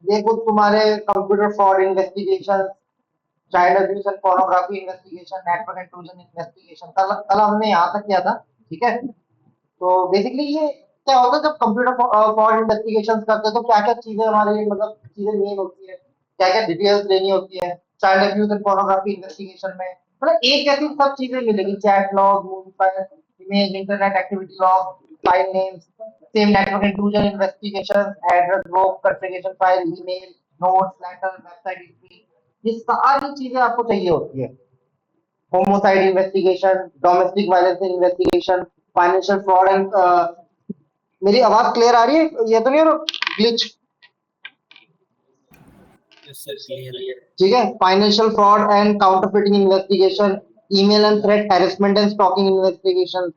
ये कुछ तुम्हारे computer fraud investigation, child abuse and pornography investigation, network intrusion investigation, कल कल हमने यहाँ तक किया था। ठीक है, तो बेसिकली ये क्या होता है जब कंप्यूटर फ्रॉड इन्वेस्टिगेशन करते हैं तो क्या क्या चीजें हमारी मतलब चीजें मेन होती है, क्या क्या डिटेल्स लेनी होती है। Child abuse and pornography investigation में मतलब एक जैसी सब चीजें मिलेगी, chat log, movie file, image, internet activity log, file names, same network intrusion investigation, address book, configuration file, email, notes, letter, website history, ये सारी चीजें आपको चाहिए होती है। Homicide investigation, domestic violence investigation, financial fraud and मेरी आवाज clear आ रही है? ये तो नहीं हो रहा ग्लिच? यस सर, क्लियर है। ठीक है, financial fraud and counterfeiting investigation, email and threat harassment and stalking investigation.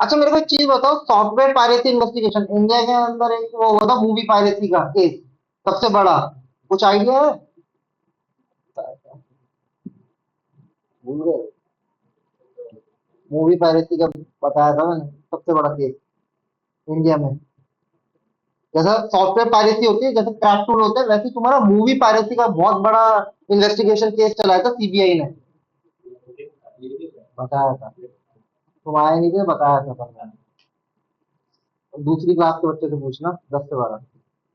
अच्छा मेरे को एक चीज बताओ, सॉफ्टवेयर पायरेसी इन्वेस्टिगेशन, इंडिया के अंदर एक वो हुआ था मूवी पायरेसी का केस, सबसे बड़ा, कुछ आइडिया है? भूल गए? मूवी पायरेसी का बताया था मैंने, सबसे बड़ा केस इंडिया में। जैसा सॉफ्टवेयर पायरेसी होती है, जैसे क्रैक टूल होते हैं, वैसे ही तुम्हारा मूवी पायरेसी का बहुत बड़ा इन्वेस्टिगेशन केस चलाया था सीबीआई ने। बताया था, तुम आए नहीं थे, बताया था पर मैंने। दूसरी क्लास के बच्चे से पूछना, 10 से 12,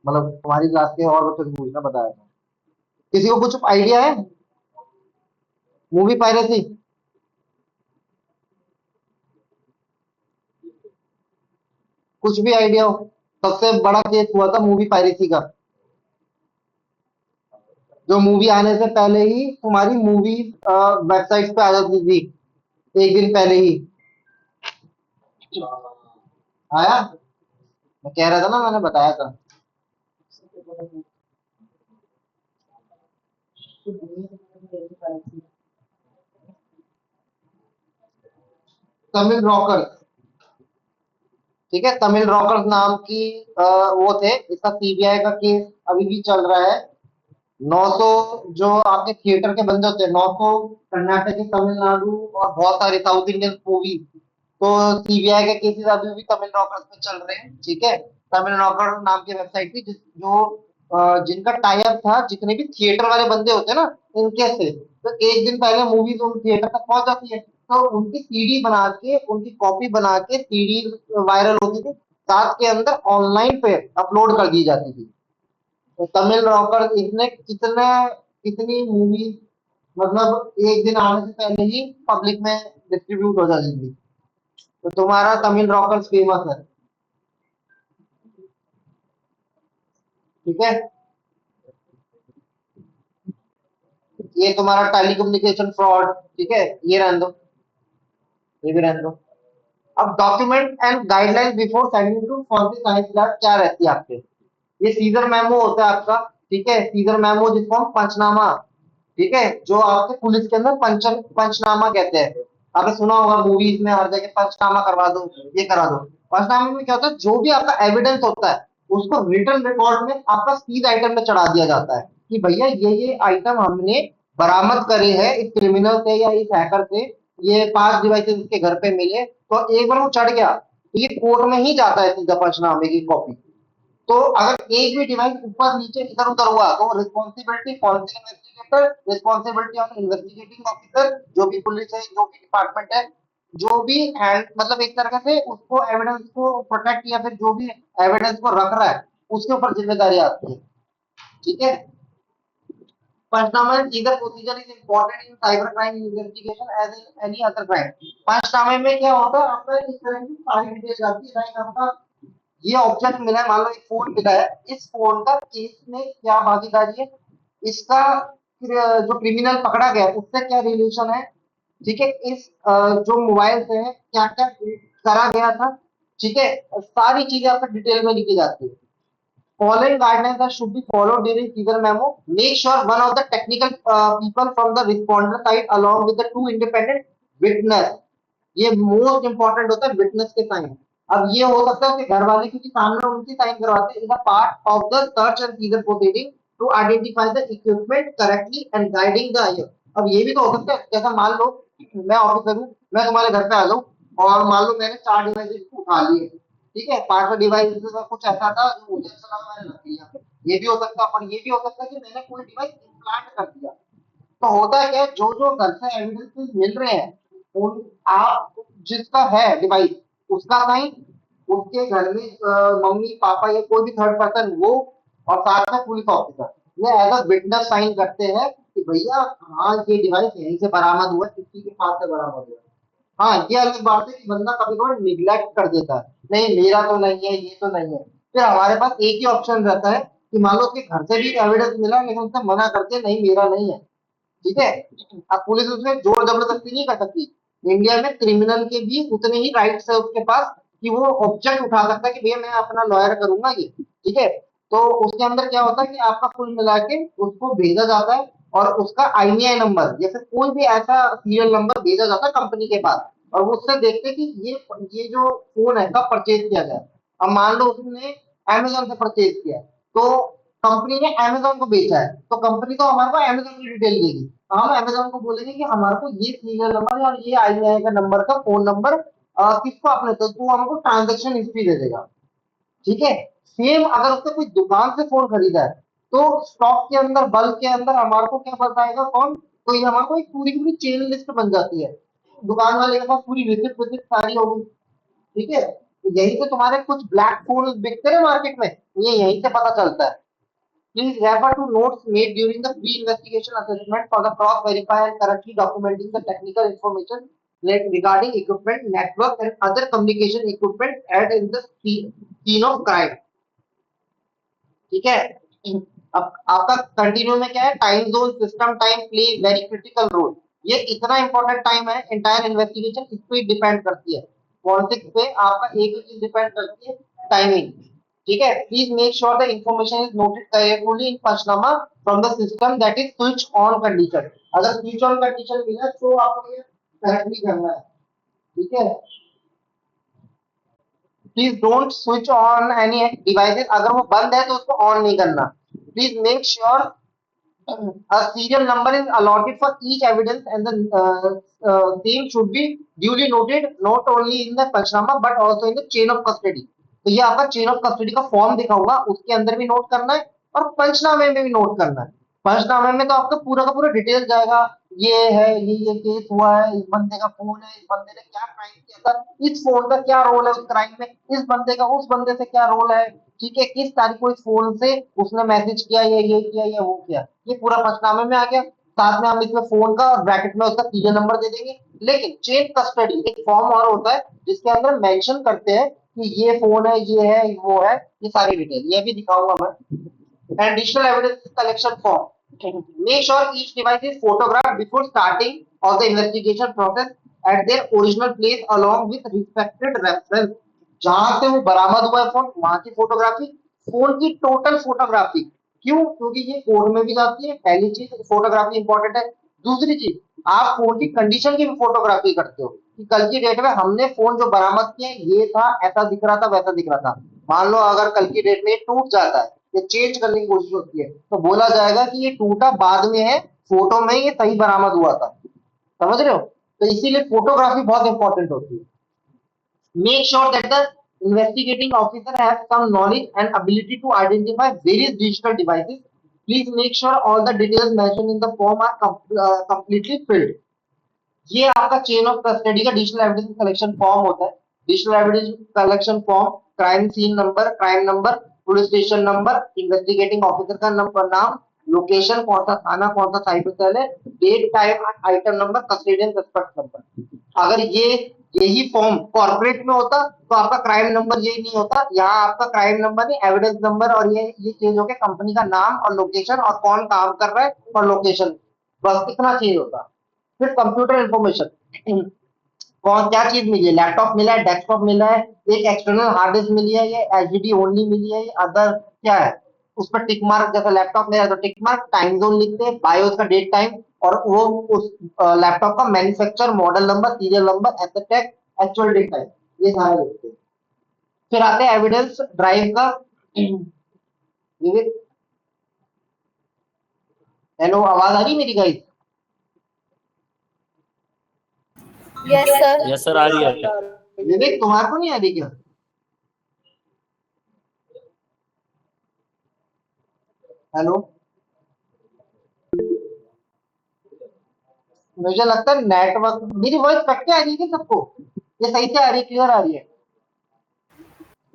मतलब तुम्हारी क्लास के और बच्चे से पूछना, बताया था। किसी को कुछ आइडिया है मूवी पायरेसी? कुछ भी आइडिया हो? सबसे बड़ा केस हुआ था मूवी पायरेसी का, जो मूवी आने से पहले ही तुम्हारी मूवी वेबसाइट पे आ जाती थी, एक दिन पहले ही आया। मैं कह रहा था ना, मैंने बताया था। तमिल रॉकर्स, ठीक है, तमिल रॉकर्स नाम की वो थे, इसका सीबीआई का केस अभी भी चल रहा है। 900 जो आपके थिएटर के बंदे होते हैं, 900 कर्नाटक, तमिलनाडु और बहुत सारे साउथ इंडियन मूवी, तो सीबीआई के केसेस अभी भी तमिल रॉकर्स पे चल रहे हैं। ठीक है, तमिल रॉकर नाम की वेबसाइट थी जो जिनका टाई अप था, जितने भी थिएटर वाले बंदे होते हैं ना, इनके से, तो एक दिन पहले मूवीज उन थिएटर तक पहुंच जाती है, तो उनकी सीडी बना के, उनकी कॉपी बना के सीडी वायरल होती थी, साथ के अंदर ऑनलाइन पे अपलोड कर दी जाती थी। तो तमिल रॉकर इसने कितने कितनी मूवी मतलब एक दिन आने से पहले ही पब्लिक में डिस्ट्रीब्यूट हो जाती थी। तो तुम्हारा तमिल रॉकर्स फेमस है। ठीक है, ये तुम्हारा टेलीकम्युनिकेशन फ्रॉड, ठीक है, ये रहने दो, ये भी रहने दो। अब document and guidelines before sending to for science lab क्या रहती है आपके? ये सीजर मेमो होता है आपका। ठीक है, सीजर मेमो जिसको हम पंचनामा, ठीक है, जो आपके पुलिस के अंदर पंचनामा कहते हैं। आपने सुना होगा मूवीज में हर जगह पंचनामा करवा दो, ये करा दो। पंचनामे में क्या होता है, जो भी आपका एविडेंस होता है उसको रिटर्न रिकॉर्ड में आपका सीज आइटम में चढ़ा दिया जाता है कि भैया ये आइटम हमने बरामद करे हैं इस क्रिमिनल से या इस हैकर से, ये 5 डिवाइसेस इसके घर पे मिले, तो एक बार वो चढ़ गया तो ये कोर्ट में ही जाता है सीधा पंचनामे की कॉपी। तो अगर एक भी डिवाइस ऊपर नीचे इधर उधर हुआ तो रिस्पॉन्सिबिलिटी कौन सी? Investigator, responsibility of investigating officer, जो भी पुलिस है, जो भी डिपार्टमेंट है, जो भी हैंड मतलब एक तरह से उसको एविडेंस को प्रोटेक्ट या फिर जो भी एविडेंस को रख रहा है उसके ऊपर जिम्मेदारी आती है। ठीक है, पंचनामा इधर procedure is important in cyber crime investigation as in any other crime. पंचनामे में क्या होता है, आपका इस तरह की सारी डिटेल्स आती है, लाइक आपका ये ऑब्जेक्ट मिला है, मान लो एक फोन मिला है, इस फोन का केस में क्या भागीदारी है, इसका जो क्रिमिनल पकड़ा गया उससे क्या रिलेशन है, ठीक है, इस जो मोबाइल से है क्या क्या करा गया था, ठीक है, सारी चीजें आपको डिटेल में लिखी जाती है। Following guidelines that should be followed during Caesar memo. Make sure one of the technical people from the responder side along with the two independent witness. ये मोस्ट इंपॉर्टेंट होता है विटनेस के साइन। अब ये हो सकता है कि घर वाले क्योंकि सामने उनकी साइन करवाते हैं, is a part of the search and seizure proceeding to identify the equipment correctly and guiding the IO. अब ये भी तो हो सकता है, जैसा मान लो मैं ऑफिसर हूँ, मैं तुम्हारे घर पे आ जाऊँ और मान लो मैंने 4 डिवाइस उठा लिए, ठीक है, 500 डिवाइस का कुछ ऐसा था जो मुझे चला मैंने रख लिया, ये भी हो सकता है, और ये भी हो सकता है कि मैंने कोई डिवाइस इम्प्लांट कर दिया। तो होता है क्या, जो जो घर से एविडेंसेस मिल रहे हैं, उन आप जिसका है डिवाइस, उसका साइन, उसके घर में मम्मी पापा या कोई भी थर्ड पर्सन वो, और साथ में पुलिस ऑफिसर, ये एज अ विटनेस साइन करते हैं कि भैया हाँ ये डिवाइस यहीं से बरामद हुआ, किसी के पास से बरामद हुआ। हाँ, ये अलग बात है कि बंदा कभी कभी निग्लेक्ट कर देता है, नहीं मेरा तो नहीं है, ये तो नहीं है। फिर हमारे पास एक ही ऑप्शन रहता है कि मान लो उसके घर से भी एविडेंस मिला लेकिन उसने मना करके नहीं मेरा नहीं है, ठीक है। अब पुलिस उसमें जोर जबरदस्ती नहीं कर सकती। इंडिया में क्रिमिनल के भी उतने ही राइट्स है उसके पास कि वो ऑब्जेक्ट उठा सकता है कि भैया मैं अपना लॉयर करूंगा ये, ठीक है। तो उसके अंदर क्या होता है कि आपका कुल मिला के उसको भेजा जाता है, और उसका आईएनआई नंबर या फिर कोई भी ऐसा सीरियल नंबर भेजा जाता है कंपनी के पास, और वो उससे देखते हैं कि ये जो फोन है कब परचेज किया गया। अब मान लो उसने अमेजोन से परचेज किया, तो कंपनी ने अमेजोन को बेचा है, तो कंपनी तो हमारे को अमेजोन की डिटेल देगी। हम अमेजोन को बोलेंगे कि हमारे को ये सीरियल नंबर और ये आईएनआई का नंबर का फोन नंबर किसको आपने, तो हमको ट्रांजेक्शन हिस्ट्री दे देगा, ठीक है। सेम अगर उसने कोई दुकान से फोन खरीदा है, तो स्टॉक के अंदर बल्क के अंदर हमारे को क्या बताएगा कौन, तो ये हमारे को एक पूरी की पूरी चेन लिस्ट बन जाती है। दुकान वाले के पास पूरी रिसिप्ट विसिप्ट सारी होगी, ठीक है। तो यहीं से तुम्हारे कुछ ब्लैक फोन बिकते हैं मार्केट में, ये यहीं से पता चलता है। Please refer to notes made during the pre-investigation assessment for the cross-verify and correctly documenting the technical information regarding equipment, network, and other communication equipment at in the scene of crime. ठीक है। अब आपका continue में क्या है, time zone, system time, play very critical role. ये इतना important time है, एंटायर इन्वेस्टिगेशन इस पे डिपेंड करती है। पॉलिटिक्स पे आपका एक ही चीज डिपेंड करती है, टाइमिंग, ठीक है। Please make sure the information is noted carefully in panchnama from the system that is switch on condition. अगर स्विच ऑन कंडीशन मिला तो आपको ये करेक्टली करना है, ठीक है। Please don't switch on any devices, अगर वो बंद है तो उसको ऑन नहीं करना। Please make sure a serial number is allotted for each evidence and the same should be duly noted not only in the Panchnama but also in the chain of custody। तो ये आपका chain of custody का form दिखा होगा, उसके अंदर भी note करना है और पंचनामे में भी नोट करना है। पंचनामे में तो आपका पूरा का पूरा डिटेल जाएगा, ये है, ये केस हुआ है, इस बंदे का फोन है, इस बंदे ने क्या क्राइम किया था, इस फोन का क्या रोल है उस क्राइम में, इस बंदे का उस बंदे से क्या रोल है, ठीक है, किस तारीख को इस फोन से उसने मैसेज किया, ये किया या वो किया, ये पूरा पंचनामे में आ गया। साथ में हम इसमें फोन का और ब्रैकेट में उसका सीरियल नंबर दे देंगे। लेकिन चेन कस्टडी एक फॉर्म और होता है जिसके अंदर मेंशन करते हैं कि ये फोन है, ये है, वो है, ये सारी डिटेल, ये भी दिखाऊंगा मैं। Additional evidence collection form. Make sure each device is photographed before starting of the investigation process at their original place along with respected reference। जहां से वो बरामद हुआ है फोन, वहां की फोटोग्राफी, फोन की टोटल फोटोग्राफी। क्यों? क्योंकि ये कोर्ट में भी जाती है, पहली चीज फोटोग्राफी इंपॉर्टेंट है। दूसरी चीज, आप फोन की कंडीशन की भी फोटोग्राफी करते हो कि कल की डेट में हमने फोन जो बरामद किया ये था, ऐसा दिख रहा था, वैसा दिख रहा था। मान लो अगर कल की डेट में ये टूट जाता है, ये चेंज करने की कोशिश होती है, तो बोला जाएगा कि ये टूटा बाद में है, फोटो में ये सही बरामद हुआ था। समझ रहे हो? तो इसीलिए फोटोग्राफी बहुत इंपॉर्टेंट होती है। Make sure that the investigating officer has some knowledge and ability to identify various digital devices. Please make sure all the details mentioned in the form are completely filled। ये आपका chain of custody का digital evidence collection form होता है। Digital evidence collection form, crime scene number, crime number, police station number, investigating officer का number, नाम, location, कौन सा थाना, कौन सा साइबर सेल है, date, time, item number, custodian suspect number. अगर यही फॉर्म कॉर्पोरेट में होता तो आपका क्राइम नंबर यही नहीं होता। यहाँ आपका क्राइम नंबर नहीं, एविडेंस नंबर, और ये चेंज होकर कंपनी का नाम और लोकेशन और कौन काम कर रहा है और लोकेशन, बस इतना चेंज होता। फिर कंप्यूटर इंफॉर्मेशन, कौन क्या चीज मिली है, लैपटॉप मिला है, डेस्कटॉप मिला है, एक एक्सटर्नल हार्ड डिस्क मिली है, ये एचडीडी ओनली मिली है, अदर क्या है, उस पर टिक मार्क, जैसा लैपटॉप मिला है तो टिक मार्क, टाइम जोन लिखते हैं, बायोस का डेट टाइम, और वो उस लैपटॉप का manufacture, model number, serial number, asset tag, actual date time, ये सारे लिखते हैं। फिर आते हैं एविडेंस ड्राइव का। विवेक, हेलो, आवाज आ रही मेरी guys? Yes sir. Yes sir, आ रही है। विवेक तुम्हारे को नहीं आ रही क्या? हेलो, मुझे लगता है नेटवर्क, मेरी वॉइस कट के आ रही है क्या सबको? ये सही से आ रही है, क्लियर आ रही है?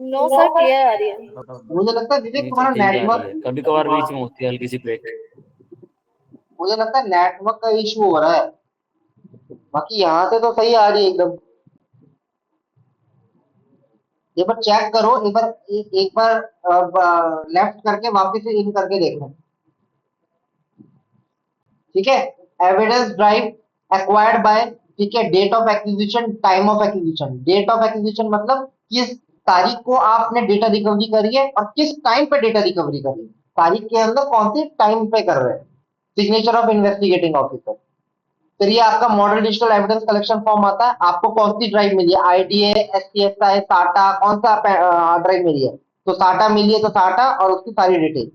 नो सर, क्लियर आ रही है। मुझे लगता है विवेक नहीं सर, तुम्हारा ठीक आ रही नेटवर्क, है, कभी कभार बीच में होती है हल्की सी ब्रेक। मुझे लगता है नेटवर्क का इशू हो रहा है। बाकी यहाँ से तो सही आ रही है एकदम। एक बार चेक करो, एक बार लेफ्ट करके वापस से इन करके देखो। ठीक है। एविडेंस ड्राइव एक्वायर्ड बाय, ठीक है, date of acquisition, time of acquisition. Date of acquisition मतलब किस तारीख को आपने डेटा रिकवरी करी है और किस टाइम पे डेटा रिकवरी करी है, तारीख के अंदर कौन सी टाइम पे कर रहे हैं। Signature of investigating officer. फिर ये आपका model digital evidence collection form आता है, आपको कौन सी ड्राइव मिली है, आईडीए, एसपीएसआई, साटा, कौन सा ड्राइव मिली है। तो साटा मिली है तो साटा और उसकी सारी डिटेल।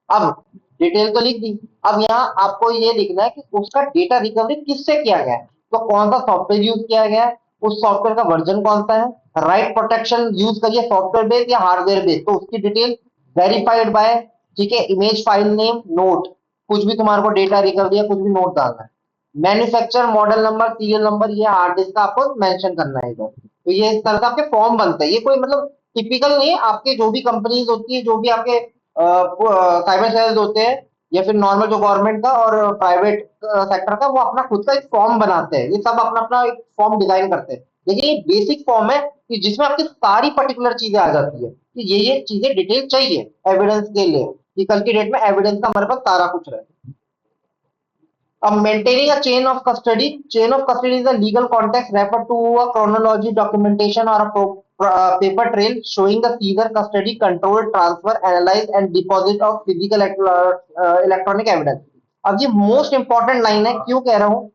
अब डिटेल तो लिख दी। अब यहाँ आपको ये लिखना है कि उसका डेटा रिकवरी किससे किया गया है, तो कौन सा सॉफ्टवेयर यूज किया गया है, उस सॉफ्टवेयर का वर्जन कौन सा है, राइट प्रोटेक्शन यूज करिए सॉफ्टवेयर बेस्ड या हार्डवेयर बेस्ड, तो उसकी डिटेल वेरीफाइड बाय, ठीक है, इमेज फाइल नेम नोट, कुछ भी तुम्हारे को डेटा रिकवरी या कुछ भी नोट डालना है। Manufacture, model number, serial number, ये हार्ड डिस्क का आपको मेंशन करना है इधर। तो ये इस तरह से आपके फॉर्म बनते हैं, ये कोई मतलब टिपिकल नहीं है, आपके जो भी कंपनीज होती है, जो भी आपके साइबर सेल्स होते हैं या फिर नॉर्मल जो गवर्नमेंट का और प्राइवेट सेक्टर का, वो अपना खुद का एक फॉर्म बनाते हैं, ये सब अपना अपना एक फॉर्म डिजाइन करते हैं। लेकिन ये बेसिक फॉर्म है कि जिसमें आपकी सारी पर्टिकुलर चीजें आ जाती है कि ये चीजें डिटेल चाहिए एविडेंस के लिए, कि कल की डेट में एविडेंस का हमारे पास सारा कुछ रहे। Maintaining a chain of custody. Chain of custody is a legal context referred to a chronology, documentation, or a paper trail showing the seizure, custody, control, transfer, analyze, and deposit of physical electronic evidence. अब ये most important line है, क्यों कह रहा हूं?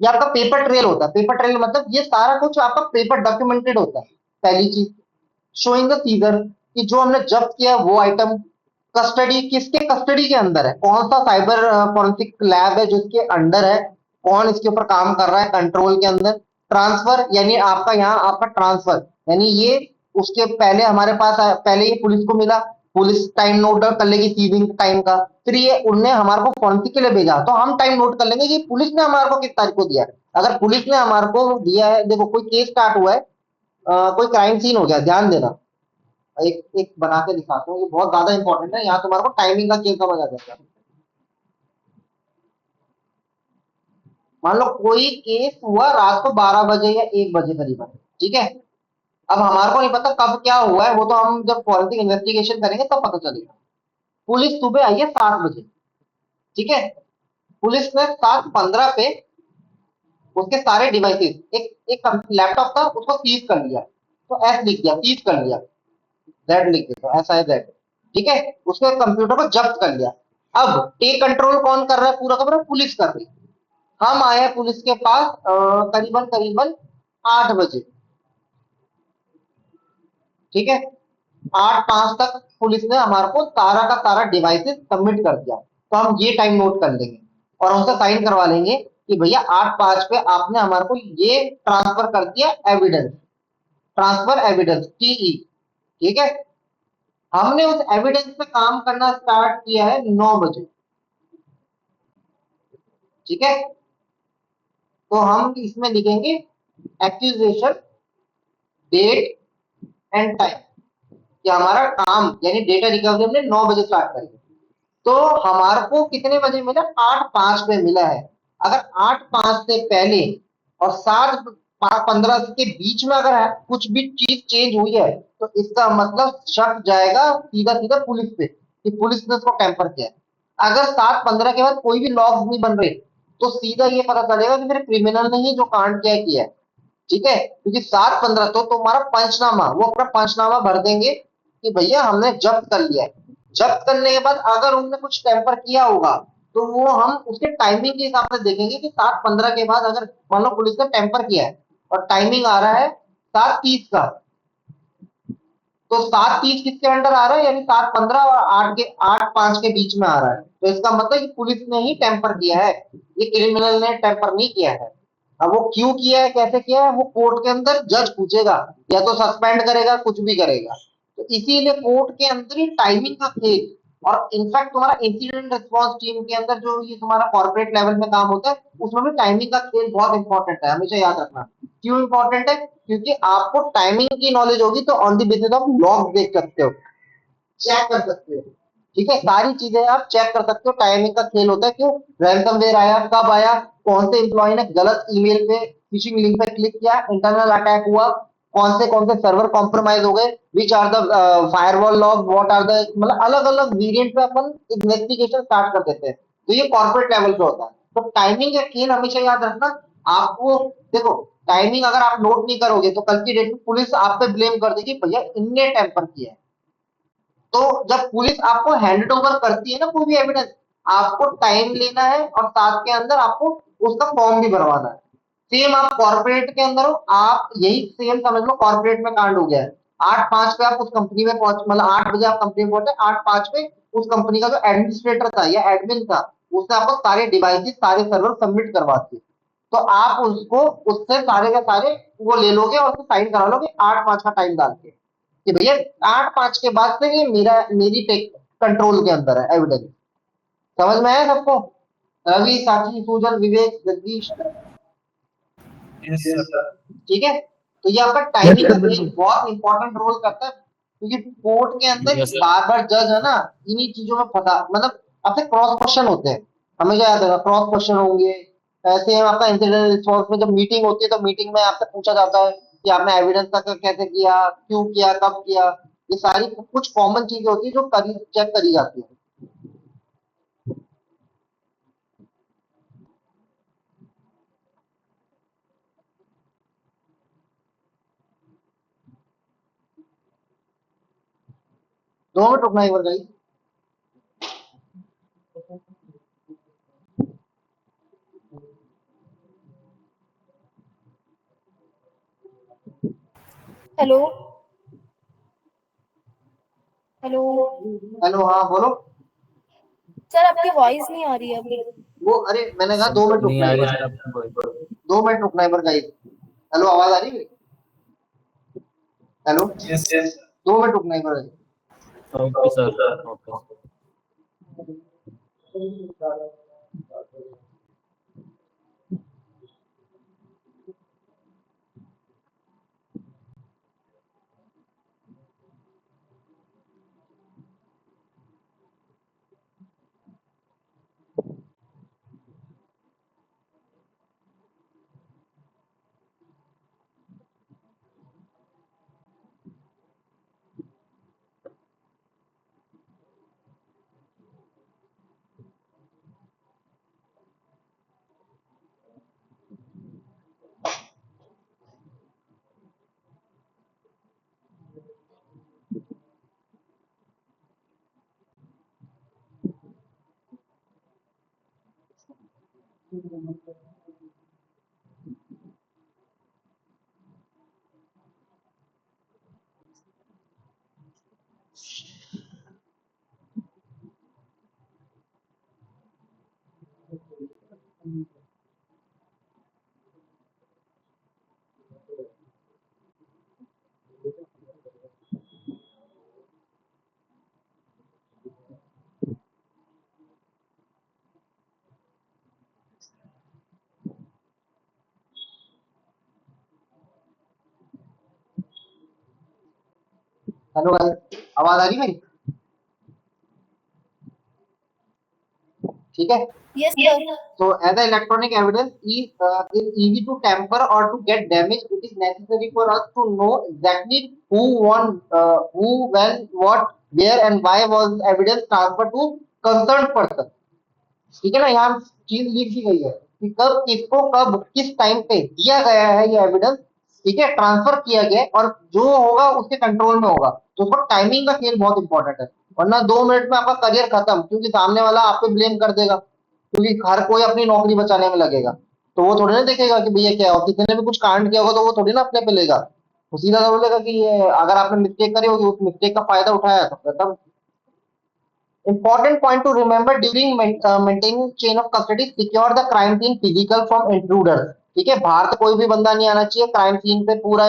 ये आपका paper trail होता है। पेपर ट्रेल मतलब ये सारा कुछ आपका पेपर डॉक्यूमेंटेड होता है। पहली चीज, शोइंग द सीजर, कि जो हमने जब्त किया वो आइटम। कस्टडी, किसके कस्टडी के अंदर है, कौन सा साइबर फॉरेंसिक लैब है जो इसके अंडर है, कौन इसके ऊपर काम कर रहा है कंट्रोल के अंदर। ट्रांसफर यानी आपका यहाँ आपका ट्रांसफर, यानी ये उसके पहले हमारे पास पहले ये पुलिस को मिला, पुलिस टाइम नोट कर लेगी सीजिंग टाइम का, फिर ये उनने हमारे को फॉरेंसिक के लिए भेजा तो हम टाइम नोट कर लेंगे कि पुलिस ने हमारे को किस तारीख को दिया। अगर पुलिस ने हमारे को दिया है, देखो कोई केस स्टार्ट हुआ है, कोई क्राइम सीन हो गया, ध्यान देना, एक एक बना के दिखाता हूँ, ये बहुत ज्यादा इंपॉर्टेंट है, यहाँ तुम्हारे को टाइमिंग का चीज समझ आ जाएगा। मान लो कोई केस हुआ रात को 12 बजे या 1 बजे करीबन, ठीक है। अब हमारे को नहीं पता कब क्या हुआ है, वो तो हम जब फॉरेंसिक इन्वेस्टिगेशन करेंगे तब पता चलेगा। पुलिस सुबह आई है 7 बजे, ठीक है। पुलिस ने 7:15 पे उसके सारे डिवाइसेस, एक एक लैपटॉप था उसको सीज कर लिया, तो एस लिख दिया, सीज कर लिया, जेड लिख देता, ऐसा है जेड, ठीक है। उसने कंप्यूटर को जब्त कर लिया। अब टेक कंट्रोल कौन कर रहा है, पूरा का पूरा पुलिस कर रही है। हम आए हैं पुलिस के पास करीबन करीबन 8 बजे, ठीक है। 8:05 तक पुलिस ने हमारे को सारा का सारा डिवाइसेस सबमिट कर दिया, तो हम ये टाइम नोट कर लेंगे और उनसे साइन करवा लेंगे कि भैया 8:05 पे आपने हमारे को ये ट्रांसफर कर दिया एविडेंस, ट्रांसफर एविडेंस टीई, ठीक है। हमने उस एविडेंस पे काम करना स्टार्ट किया है 9 बजे, ठीक है। तो हम इसमें लिखेंगे एक्यूजेशन, डेट एंड टाइम, कि हमारा काम यानी डेटा रिकवरी हमने 9 बजे स्टार्ट करी, तो हमारे को कितने बजे मिला, 8:05 पे मिला है। अगर 8:05 से पहले और 7:15 के बीच में अगर कुछ भी चीज चेंज हुई है तो इसका मतलब शक जाएगा सीधा सीधा पुलिस पे कि पुलिस ने उसको टेम्पर किया है। अगर 7:15 के बाद कोई भी लॉग्स नहीं बन रहे तो सीधा ये पता चलेगा कि फिर क्रिमिनल ने ही जो कांड किया है, ठीक है। क्योंकि 7:15 तो तुम्हारा पंचनामा, वो अपना पंचनामा भर देंगे कि भैया हमने जब्त कर लिया है। जब्त करने के बाद अगर उन्होंने कुछ टेम्पर किया होगा तो वो हम उसके टाइमिंग के हिसाब से देखेंगे कि 7:15 के बाद अगर मान लो पुलिस ने टेम्पर किया है और टाइमिंग आ रहा है 7:30 का, तो 7:30 किसके अंडर आ रहा है, यानी 7:15 और 8:05 के बीच में आ रहा है, तो इसका मतलब कि पुलिस ने ही टेम्पर किया है, ये क्रिमिनल ने टेम्पर नहीं किया है। अब वो क्यों किया है, कैसे किया है, वो कोर्ट के अंदर जज पूछेगा, या तो सस्पेंड करेगा, कुछ भी करेगा। तो इसीलिए कोर्ट के अंदर ही टाइमिंग का खेल, और इनफैक्ट तुम्हारा इंसिडेंट रिस्पॉन्स टीम के अंदर जो ये तुम्हारा कॉर्पोरेट लेवल में काम होता है, उसमें भी टाइमिंग का खेल बहुत इंपॉर्टेंट है, हमेशा याद रखना। क्यों इंपॉर्टेंट है? क्योंकि आपको टाइमिंग की नॉलेज होगी तो on the basis of log देख सकते हो, चेक कर सकते हो। ठीक है, सारी चीजें आप चेक कर सकते हो। टाइमिंग का खेल होता है। क्यों? रैंसमवेयर आया, कब आया, कौन से एम्प्लॉय ने गलत ईमेल पे, फिशिंग लिंक पे क्लिक किया, इंटरनल अटैक हुआ, कौन से सर्वर कॉम्प्रोमाइज हो गए, which are the firewall log, what are the, मतलब अलग अलग वेरिएंट पे अपन इन्वेस्टिगेशन स्टार्ट कर देते हैं। तो ये कॉर्पोरेट लेवल पे होता है। तो टाइमिंग का खेल हमेशा याद रखना। आपको देखो, टाइमिंग अगर आप नोट नहीं करोगे तो कल की डेट में पुलिस आप पे ब्लेम कर देगी, भैया इनने टेम्पर किया है। तो जब पुलिस आपको हैंड ओवर करती है ना कोई भी एविडेंस, आपको टाइम लेना है और साथ के अंदर आपको उसका फॉर्म भी भरवाना है। सेम आप कॉर्पोरेट के अंदर हो, आप यही सेम समझ लो, कॉर्पोरेट में कांड हो गया है। 8:05 पे आप उस कंपनी में पहुंच, मतलब 8 बजे आप कंपनी में पहुंचे, 8:05 पे उस कंपनी का जो एडमिनिस्ट्रेटर था या एडमिन था, उसने आपको सारे डिवाइसेस, सारे सर्वर सबमिट करवा दिए। तो आप उसको, उससे सारे के सारे वो ले लोगे और उसको साइन करा लोगे 8:05 का टाइम डाल के, कि भैया 8:05 के बाद से ये मेरी टेक कंट्रोल के अंदर है एविडेंस। समझ में आया सबको? रवि, साक्षी, सूजन, विवेक, जगदीश। Yes sir. ठीक है, तो ये आपका यस टाइमिंग का सर, एक बिल्कुल। बहुत इंपॉर्टेंट रोल करता है। क्योंकि कोर्ट के अंदर यस सर। बार बार जज है ना, इन्हीं चीजों में फंसा, मतलब आपसे क्रॉस क्वेश्चन होते हैं, हमेशा याद रखना, क्रॉस क्वेश्चन होंगे। ऐसे हम आपका इंसिडेंट रिस्पॉन्स में जब मीटिंग होती है तो मीटिंग में आपसे पूछा जाता है कि आपने एविडेंस का कैसे किया, क्यों किया, कब किया। ये सारी कुछ कॉमन चीजें होती है जो करी चेक करी जाती है। 2 मिनट रुकना एक बार गाइस। हेलो हेलो हेलो, हाँ बोलो। सर, आपकी वॉइस नहीं आ रही है अभी। वो अरे मैंने कहा 2 मिनट नहीं रुकना आ एक रही बार। सर आपकी voice। 2 मिनट रुकना एक बार गाइस। हेलो, आवाज आ रही है? Hello, yes sir. 2 मिनट रुकना एक बार। Okay sir. Okay. Hello guys, आवाज आ रही है मेरी? ठीक है। Yes sir. So as an electronic evidence is easy to tamper or to get damaged, it is necessary for us to know exactly who, won, who, when, what, where, and why was evidence transferred to concerned person. ठीक है ना, यहाँ चीज लिख दी गई है कि कब, किसको, कब, किस टाइम पे दिया गया है ये एविडेंस। ठीक है, ट्रांसफर किया गया और जो होगा उसके कंट्रोल में होगा। तो उसको टाइमिंग का खेल बहुत इंपॉर्टेंट है, वरना 2 मिनट में आपका करियर खत्म, क्योंकि सामने वाला आप पे ब्लेम कर देगा। क्योंकि हर कोई अपनी नौकरी बचाने में लगेगा, तो वो थोड़ी ना देखेगा कि भैया क्या हो, किसी ने भी कुछ कांड किया होगा तो वो थोड़ी ना अपने पे लेगा। वो सीधा सा बोलेगा कि ये अगर आपने मिस्टेक करी होगी, उस मिस्टेक का फायदा उठाया तो खत्म। Important point to remember during maintaining chain of custody, secure the crime scene physical from intruders. ठीक है, बाहर से कोई भी बंदा नहीं आना चाहिए क्राइम सीन पे, पूरा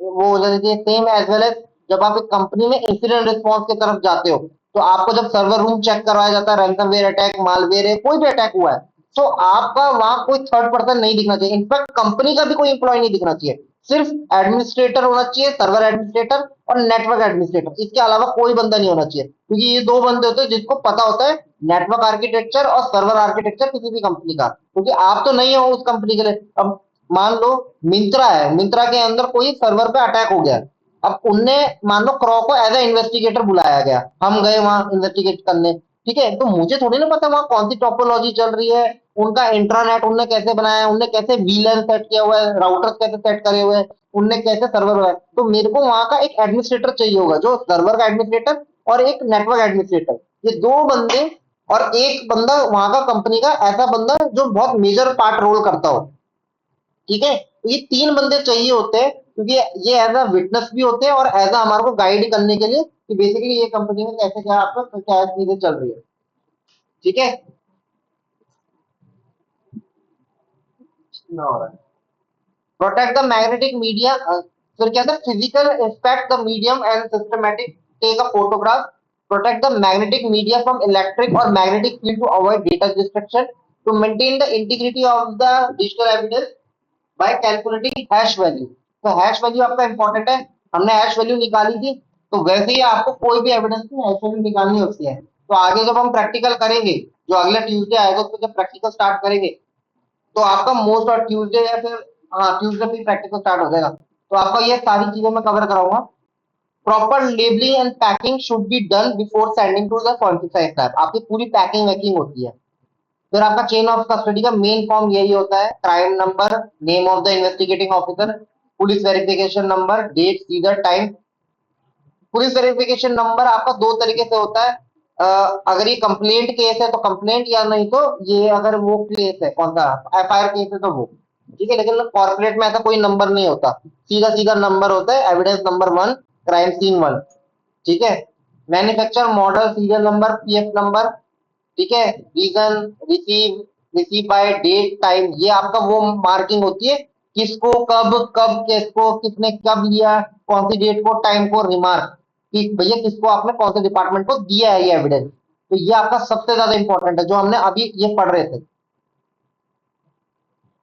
वो हो जाना चाहिए। सेम एज वेल एज जब आप एक कंपनी में इंसिडेंट रिस्पॉन्स की तरफ जाते हो, तो आपको जब सर्वर रूम चेक करवाया जाता है, रैंसमवेयर अटैक, मालवेयर है, कोई भी अटैक हुआ है, तो आपका वहां कोई थर्ड पर्सन नहीं दिखना चाहिए, इनफैक्ट कंपनी का भी कोई एम्प्लॉय नहीं दिखना चाहिए, सिर्फ एडमिनिस्ट्रेटर होना चाहिए, सर्वर एडमिनिस्ट्रेटर और नेटवर्क एडमिनिस्ट्रेटर, इसके अलावा कोई बंदा नहीं होना चाहिए, क्योंकि ये दो बंदे होते हैं जिसको पता होता है नेटवर्क आर्किटेक्चर और सर्वर आर्किटेक्चर किसी भी कंपनी का, क्योंकि आप तो नहीं हो उस कंपनी के लिए। अब मान लो मिंत्रा है, मिंत्रा के अंदर कोई सर्वर पे अटैक हो गया, अब उनने मान लो क्रॉ को एज ए इन्वेस्टिगेटर बुलाया गया, हम गए वहां इन्वेस्टिगेट करने, ठीक है, तो मुझे थोड़ी ना पता वहां कौन सी टोपोलॉजी चल रही है, उनका इंट्रानेट उनने कैसे बनाया है, उनने कैसे वीलैन सेट किया हुआ है, राउटर्स कैसे सेट करे हुए हैं, उनने कैसे सर्वर बनाया, तो मेरे को वहां का एक एडमिनिस्ट्रेटर चाहिए होगा, जो सर्वर का एडमिनिस्ट्रेटर और एक नेटवर्क एडमिनिस्ट्रेटर, ये दो बंदे, और एक बंदा वहां का कंपनी का ऐसा बंदा जो बहुत मेजर पार्ट रोल करता हो, ठीक है, तो ये तीन बंदे चाहिए होते हैं, क्योंकि ये एज अ विटनेस भी होते हैं और एज अ हमारे को गाइड करने के लिए कि बेसिकली ये कंपनी में कैसे क्या आपका क्या चीजें चल रही है, ठीक है ना हो रहा है। प्रोटेक्ट द मैग्नेटिक मीडिया, फिर क्या था, physical inspect the medium and systematic take a photograph, protect the magnetic media from electric और magnetic field to avoid data destruction, to maintain the integrity of the digital evidence by calculating hash value, तो hash value आपका important है, हमने hash value निकाली थी, तो वैसे ही आपको कोई भी एविडेंस की हैश वैल्यू निकालनी होती है, तो आगे जब हम प्रैक्टिकल करेंगे, जो अगला ट्यूसडे आएगा उस पर जब प्रैक्टिकल स्टार्ट करेंगे, तो आपका मोस्ट और ट्यूसडे या फिर हाँ ट्यूसडे भी प्रैक्टिकल स्टार्ट हो जाएगा, तो आपका ये सारी चीजें मैं कवर कराऊंगा। Proper labelling and packing should be done before sending to the forensic science lab, आपकी पूरी पैकिंग वैकिंग होती है। फिर आपका चेन ऑफ कस्टडी का मेन फॉर्म यही होता है, crime number, name of the investigating officer, police verification number, date, seizure, time. Police verification number आपका दो तरीके से होता है, अगर ये कंप्लेंट केस है तो कंप्लेंट, या नहीं तो ये अगर वो केस है कौन सा एफआईआर केस है तो वो, ठीक है, लेकिन कॉर्पोरेट में ऐसा कोई नंबर नहीं होता, सीधा सीधा नंबर होता है, एविडेंस नंबर 1, क्राइम सीन 1, ठीक है, manufacture model serial number, PF number, ठीक है, reason, receive, receive by, date, time, ये आपका वो मार्किंग होती है, किसको कब कब किसको किसने कब लिया, कौन सी डेट को टाइम को, रिमार्क कि भैया किसको आपने कौन से डिपार्टमेंट को दिया है ये एविडेंस, तो ये आपका सबसे ज्यादा इंपॉर्टेंट है जो हमने अभी ये पढ़ रहे थे।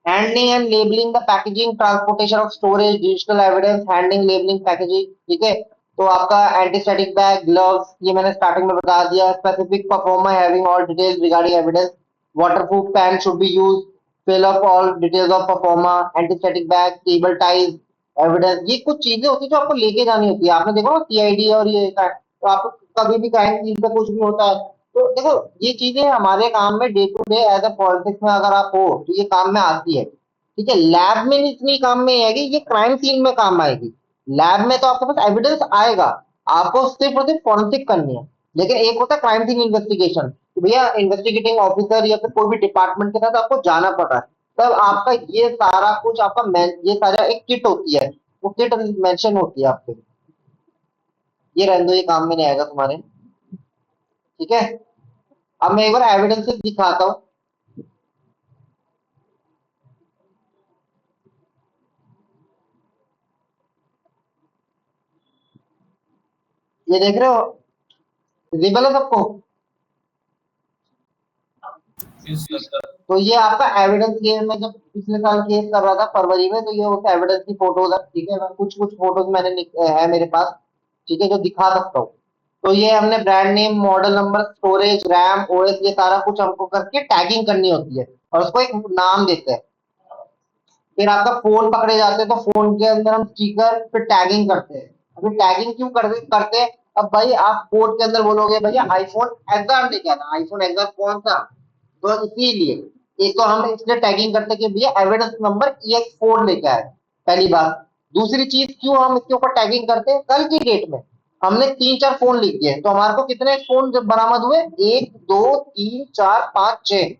Handling and labelling the packaging, transportation of storage, digital evidence, handling, labelling, packaging, ठीक है, तो आपका एंटीस्टैटिक बैग, ग्लव्स, ये मैंने स्टार्टिंग में बता दिया, specific performer having all details regarding evidence, waterproof pen should be use, fill up all details of performer, antistatic bag, cable ties, evidence, ये कुछ चीजें होती है जो आपको लेके जानी होती है, आपने देखो ना सीआईडी और ये तो आपको कभी भी क्राइम सीन पे कुछ भी होता है, तो देखो ये चीजें हमारे काम में day to day as a politics में अगर आप हो तो ये काम में आती है, ठीक है, लैब में इतनी काम में आएगी, ये क्राइम सीन में काम आएगी, लैब में तो आपके पास एविडेंस आएगा, आपको सिर्फ और सिर्फ फॉरेंसिक करनी है, लेकिन एक होता है क्राइम सीन इन्वेस्टिगेशन, तो भैया इन्वेस्टिगेटिंग ऑफिसर या फिर कोई भी डिपार्टमेंट के साथ आपको जाना पड़ रहा है, तब आपका ये सारा कुछ आपका ये सारा एक किट होती है, वो किट मेंशन होती है आपके, ये रहने दो, ये काम में नहीं आएगा तुम्हारे, ठीक है। अब मैं एक बार एविडेंस दिखाता हूँ, ये देख रहे हो, विजिबल है सबको, Yes, sir. तो ये आपका एविडेंस केस में जब पिछले साल केस कर रहा था फरवरी में, तो ये उस एविडेंस की फोटोज है, ठीक है, कुछ कुछ फोटोज मैंने है मेरे पास, ठीक है, जो दिखा सकता हूँ, तो ये हमने brand name, model number, storage, RAM, OS, ये सारा कुछ हमको करके टैगिंग करनी होती है और उसको एक नाम देते हैं, फिर आपका फोन पकड़े जाते हैं तो फोन के अंदर हम स्टिकर फिर टैगिंग करते हैं, अभी टैगिंग क्यों करते हैं, अब भाई आप कोड के अंदर बोलोगे भैया आईफोन एग्जाम लेके आना, आईफोन एग्जाम कौन सा, तो इसीलिए एक तो हम इसलिए टैगिंग करते हैं कि भैया एविडेंस नंबर EX4 लेके आए, पहली बात, दूसरी चीज क्यों हम इसके ऊपर टैगिंग करते हैं, कल की डेट में हमने 3-4 फोन लिख दिए, तो हमारे को कितने फोन जब बरामद हुए, 1 2 3 4 5 6,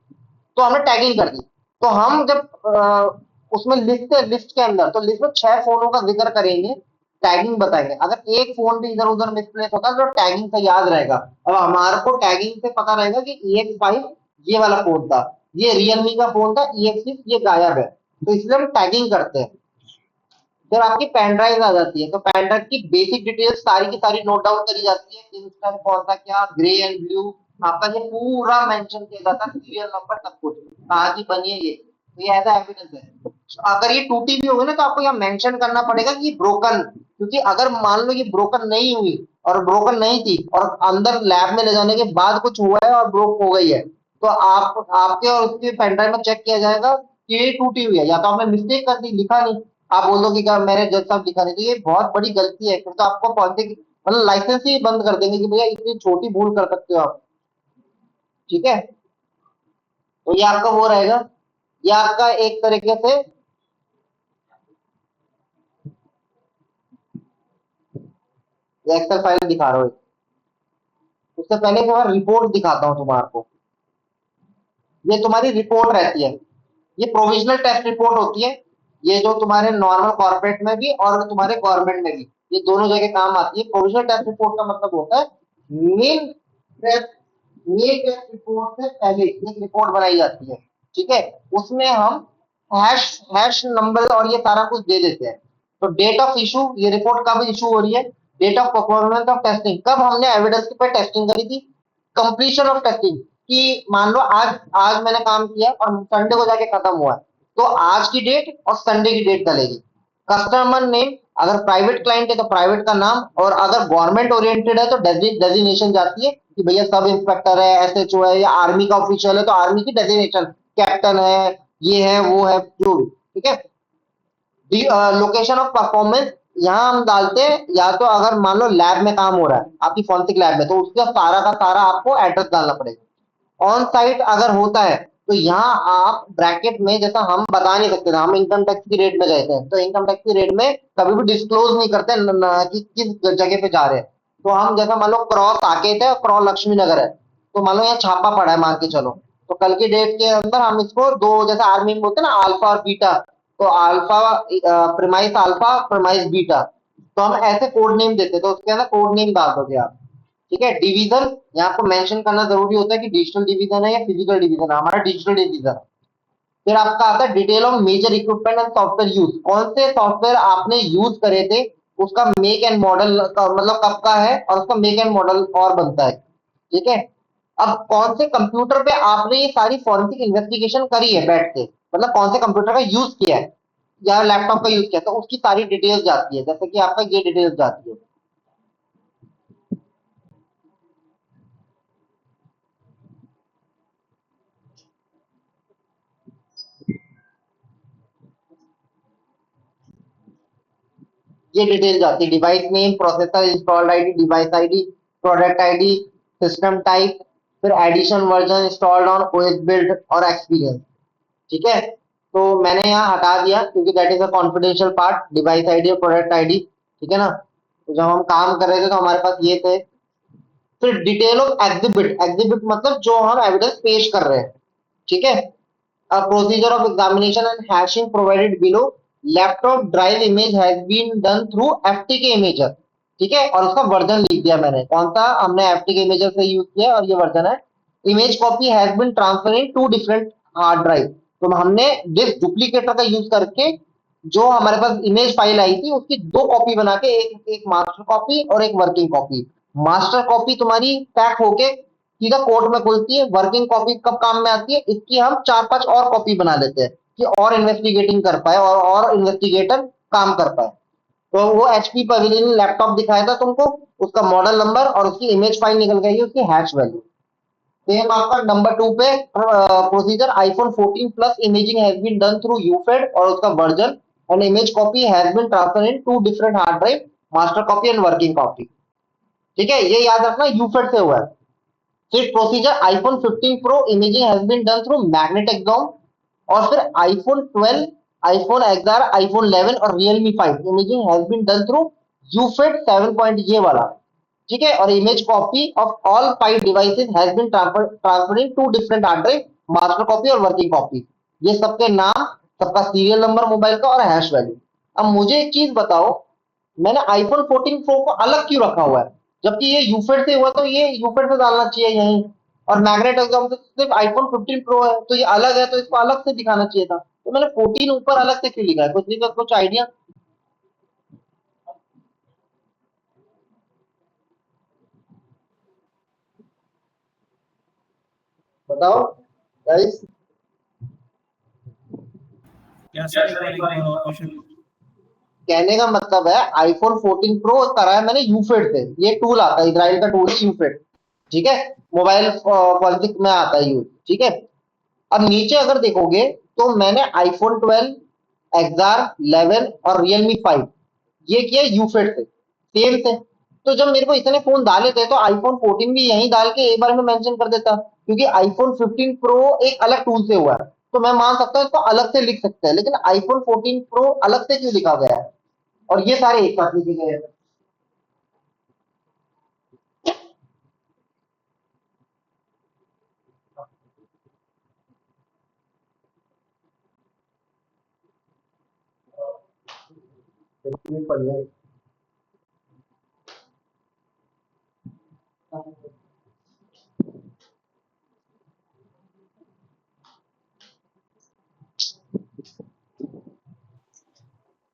तो हमने टैगिंग कर दी, तो हम जब उसमें लिस्ट के अंदर, तो लिस्ट में 6 फोनों का जिक्र करेंगे, टैगिंग बताएंगे, अगर एक फोन भी इधर उधर मिसप्लेस होता है तो टैगिंग से याद रहेगा, अब हमारे को टैगिंग से पता रहेगा कि EX5 ये वाला फोन था, ये रियलमी का फोन था, EX6 ये गायब है, तो इसलिए हम टैगिंग करते हैं, फिर आपकी पेन ड्राइव आ जाती है, तो पेन ड्राइव की बेसिक डिटेल्स सारी की सारी नोट डाउन करी जाती है, इंस्टेंट कौन सा क्या, ग्रे एंड ब्लू, आपका ये पूरा मेंशन किया जाता है, सीरियल नंबर सब कुछ कहाँ की बनी है ये, तो ये ऐसा एविडेंस है। अगर ये टूटी भी होगी ना तो आपको यहाँ मेंशन करना पड़ेगा कि ब्रोकन, क्योंकि अगर मान लो ये ब्रोकन नहीं हुई और ब्रोकन नहीं थी और अंदर लैब में ले जाने के बाद कुछ हुआ है और ब्रोक हो गई है, तो आप आपके और उसके पेन ड्राइव में चेक किया जाएगा कि ये टूटी हुई है, या तो आपने मिस्टेक कर दी, लिखा नहीं, आप बोल दो कि क्या मैंने जज साहब लिखा नहीं, तो ये बहुत बड़ी गलती है, फिर तो आपको पॉलिसी मतलब लाइसेंस ही बंद कर देंगे कि भैया इतनी छोटी भूल कर सकते हो आप। ठीक है, तो ये आपका वो रहेगा, ये आपका एक तरीके से एक्सेल फाइल दिखा रहा हूँ। उससे पहले एक बार रिपोर्ट दिखाता हूँ तुम्हारे को। ये तुम्हारी रिपोर्ट रहती है, ये प्रोविजनल टेस्ट रिपोर्ट होती है, ये जो तुम्हारे नॉर्मल कॉर्पोरेट में भी और तुम्हारे गवर्नमेंट में भी ये दोनों जगह काम आती है। प्रोविजनल टेस्ट रिपोर्ट का मतलब होता है main test, main test report से पहले एक रिपोर्ट बनाई जाती है, ठीक है, उसमें हम हैश हैश नंबर और ये सारा कुछ दे देते हैं। तो डेट ऑफ इशू, ये रिपोर्ट कब इशू हो रही है, date of performance of testing, कब हमने एविडेंस पे टेस्टिंग करी थी, कंप्लीशन ऑफ टेस्टिंग कि मान लो आज आज मैंने काम किया और संडे को जाके खत्म हुआ है, तो आज की डेट और संडे की डेट डलेगी। कस्टमर नेम, अगर प्राइवेट क्लाइंट है तो प्राइवेट का नाम, और अगर गवर्नमेंट ओरिएंटेड है तो डेजिग्नेशन जाती है कि भैया सब इंस्पेक्टर है, एसएचओ है, या आर्मी का ऑफिशियल है तो आर्मी की डेजिग्नेशन, कैप्टन है, ये है वो है जो भी, ठीक है। लोकेशन ऑफ परफॉर्मेंस, यहाँ हम डालते हैं, या तो अगर मान लो लैब में काम हो रहा है आपकी फॉरेंसिक लैब में, तो उसका सारा का सारा आपको एड्रेस डालना पड़ेगा। ऑन साइट अगर होता है तो यहाँ आप ब्रैकेट में, जैसा हम बता नहीं सकते, हम इनकम टैक्स की रेट में गए थे तो इनकम टैक्स की रेट में कभी भी डिस्क्लोज नहीं करते कि किस जगह पे जा रहे हैं। तो हम जैसा मान लो क्रॉस साकेत है, क्रॉस लक्ष्मी नगर है, तो मान लो यहाँ छापा पड़ा है मान के चलो, तो कल की डेट के अंदर हम इसको दो, जैसे आर्मी में बोलते हैं ना अल्फा और बीटा, तो alpha premise alpha premise beta, तो हम ऐसे कोड नेम देते, तो उसके अंदर कोड नेम डाल दोगे आप। ठीक है, डिवीजन यहाँ आपको मेंशन करना जरूरी होता है कि डिजिटल डिवीजन है या फिजिकल डिवीजन है, हमारा डिजिटल डिवीजन है। फिर आपका आता है detail of major equipment and software use, कौन से सॉफ्टवेयर आपने यूज करे थे, उसका मेक एंड मॉडल मतलब कब का है और उसका मेक एंड मॉडल और बनता है। ठीक है, अब कौन से कंप्यूटर पे आपने ये सारी फॉरेंसिक इन्वेस्टिगेशन करी है बैठ के, मतलब कौन से कंप्यूटर का यूज किया है या लैपटॉप का यूज किया, तो उसकी सारी डिटेल्स जाती है, जैसे कि आपका ये डिटेल्स जाती है। ये डिटेल जाती है, device name, processor, installed ID, device ID, product ID, system type, फिर edition version, installed on OS build और एक्सपीरियंस। ठीक है, तो मैंने यहाँ हटा दिया क्योंकि that is a confidential part, device ID और प्रोडक्ट आईडी। ठीक है ना, तो जब हम काम कर रहे थे तो हमारे पास ये थे। फिर डिटेल ऑफ एग्जिबिट, एग्जिबिट मतलब जो हम एविडेंस पेश कर रहे हैं। ठीक है, a procedure of examination and hashing provided below, laptop drive image has been done through ftk imager। ठीक है, और उसका वर्जन लिख दिया मैंने, कौन सा हमने ftk imager से यूज किया और ये वर्जन है। Image copy has been transfer in to different hard drive, तो हमने डिस्क डुप्लीकेटर का यूज करके जो हमारे पास इमेज फाइल आई थी उसकी दो कॉपी बना के, एक मास्टर कॉपी और एक वर्किंग कॉपी। मास्टर कॉपी तुम्हारी पैक होके सीधा कोर्ट में खुलती है, वर्किंग कॉपी कब काम में आती है, इसकी हम चार पांच और कॉपी बना लेते हैं कि और इन्वेस्टिगेटिंग कर पाए और इन्वेस्टिगेटर काम कर पाए। तो वो एचपी पवेलियन लैपटॉप दिखाया था तुमको, उसका मॉडल नंबर और उसकी इमेज फाइल निकल गई है, उसकी हैश वैल्यू। सेम आपका नंबर 2 पे procedure iPhone 14 plus imaging has been done through UFED और उसका version and image copy has been transfer in to different hard drive, master copy and working copy. ठीक है, ये याद रखना यूफेड से हुआ है। फिर procedure iPhone 15 Pro imaging has been done through Magnet AXIOM, और फिर आईफोन 12, आईफोन XR, आईफोन 11 और Realme 5 imaging has been done through UFED 7 point ये वाला। ठीक है, और image copy of all 5 devices has been transferred in to different hard drive, master copy और working copy. ये सबके नाम, सबका सीरियल नंबर मोबाइल का और हैश वैल्यू। अब मुझे एक चीज बताओ, मैंने आईफोन 14 प्रो को अलग क्यों रखा हुआ है, जबकि ये यूफेड से हुआ तो ये यूफेड से डालना चाहिए यहीं, और मैग्नेट एग्जाम से सिर्फ आईफोन 15 प्रो है तो ये अलग है, तो इसको अलग से दिखाना चाहिए था, तो मैंने 14 ऊपर अलग से क्यों लिखा है, कुछ नहीं, कुछ आइडिया? बताओ गाइस। क्या सर, एक बार और क्वेश्चन। कहने का मतलब है आईफोन 14 प्रो करा है मैंने यूफेड से। ये टूल आता है, इजराइल का टूल है यूफेड, ठीक है। मोबाइल पॉलिटिक्स में आता है यूज, ठीक है। अब नीचे अगर देखोगे तो मैंने आईफोन 12, एक्सआर 11 और रियलमी 5 ये किया यूफेड से, सेम से। तो जब मेरे को इतने फोन डाले थे तो आईफोन 14 भी यहीं डाल के एक बार में मेंशन कर देता, क्योंकि आईफोन 15 प्रो एक अलग टूल से हुआ है तो मैं मान सकता हूँ इसको अलग से लिख सकते हैं, लेकिन आईफोन 14 प्रो अलग से क्यों लिखा गया है और ये सारे एक साथ लिखे गए हैं। बिल्कुल पढ़िए।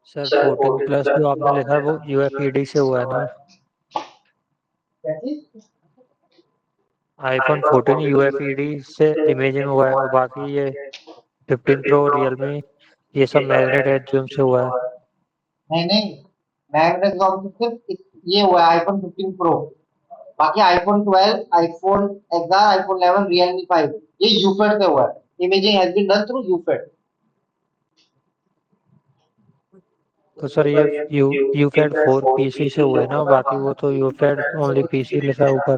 सर 14+ जो आपने लिखा है वो UFED से हुआ है ना? क्या चीज? आईफोन 14 UFED से इमेजिंग हुआ है, और बाकी ये 15 प्रो रियलमी ये सब मैग्नेट एडजूम से हुआ है। नहीं नहीं, मैग्नेट सिर्फ ये हुआ है आईफोन 15 प्रो। बाकी iPhone 12, iPhone XR, iPhone 11, Realme 5 ये यूफेड से हुआ है। Imaging has been done through UFED. तो सर ये यूफेड 4 PC से हुआ है ना, बाकी वो तो यूफेड ओनली PC लिखा है ऊपर।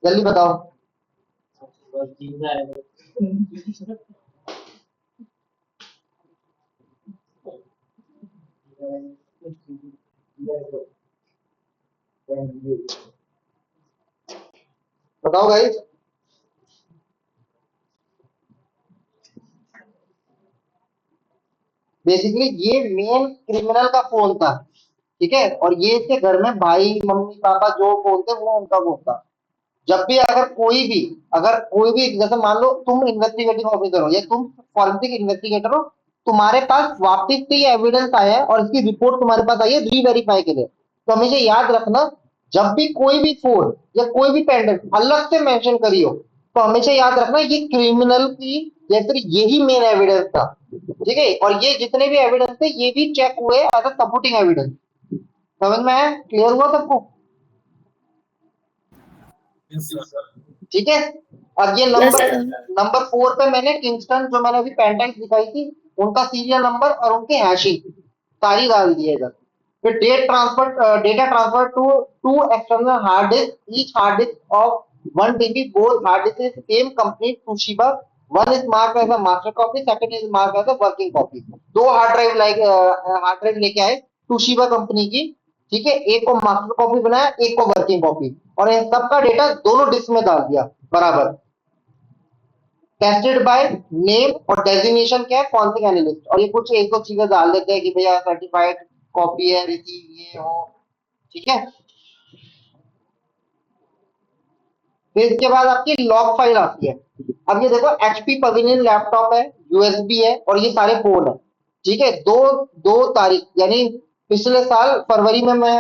जल्दी बताओ। बताओ गाइस। बेसिकली ये मेन क्रिमिनल का फोन था, ठीक है। और ये इसके घर में भाई मम्मी पापा जो फोन थे वो उनका फोन था। जब भी अगर कोई भी जैसे मान लो तुम इन्वेस्टिगेटिंग ऑफिसर हो या तुम फॉरेंसिक इन्वेस्टिगेटर हो, तुम्हारे पास वापस से ये एविडेंस आया है और इसकी रिपोर्ट तुम्हारे पास आई है री-वेरीफाई के लिए, तो हमेशा याद रखना जब भी कोई भी फोन या कोई भी पेंडेंट अलग से मेंशन करी हो तो हमेशा याद रखना ये क्रिमिनल की या फिर यही मेन एविडेंस था, ठीक है। और ये जितने भी एविडेंस थे ये भी चेक हुए एज अ सपोर्टिंग एविडेंस। समझ में आया? क्लियर हुआ सबको? Yes sir. ठीक है। अब ये यस नंबर सर। नंबर 4 पे मैंने किंगस्टन जो मैंने अभी पेंटेंट दिखाई थी उनका सीरियल नंबर और उनकी हैशिंग सारी डाल दी है इधर। फिर data transfer to to external hard disk, each hard disk of 1 TB, both hard disk is same company Toshiba, one is marked as a master copy, second is marked as a working copy. दो hard drive लेके आए टोशिबा company की, ठीक है। एक को master copy बनाया, एक को वर्किंग कॉपी, और इन सबका डेटा दोनों डिस्क में डाल दिया बराबर। टेस्टेड बाय नेम और डेजिग्नेशन क्या है, फॉरेंसिक एनालिस्ट, और ये कुछ एक दो चीजें डाल देते हैं कि भैया सर्टिफाइड कॉपी है, रिसीव ये हो, ठीक है। फिर इसके बाद आपकी लॉग फाइल आती है। अब ये देखो एचपी पवेलियन लैपटॉप है, यूएसबी है और ये सारे फोन है, ठीक है। दो दो तारीख यानी पिछले साल फरवरी में मैं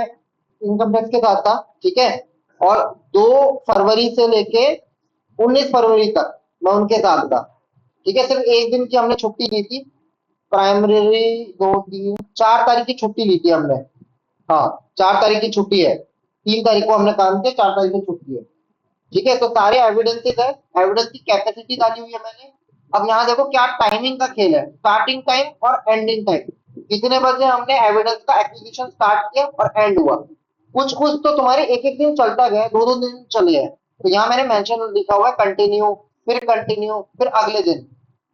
इनकम टैक्स के साथ था, ठीक है। और 2 फरवरी से लेके 19 फरवरी तक मैं उनके साथ था, ठीक है। सिर्फ एक दिन की हमने छुट्टी ली थी, प्राइमरी 2 3 4 तारीख की छुट्टी ली थी हमने। हाँ, 4 तारीख की छुट्टी है, 3 तारीख को हमने काम किया, 4 तारीख की छुट्टी है, ठीक है। तो सारे एविडेंसेस है, एविडेंस की कैपेसिटी डाली हुई है मैंने। अब यहाँ देखो क्या टाइमिंग का खेल है, स्टार्टिंग टाइम और एंडिंग टाइम। कितने बजे हमने एविडेंस का एक्विजिशन स्टार्ट किया और एंड हुआ। कुछ कुछ तो तुम्हारे एक एक दिन चलता गया, दो दो दिन चले गए, तो यहाँ मैंने मेंशन लिखा हुआ है कंटिन्यू फिर अगले दिन।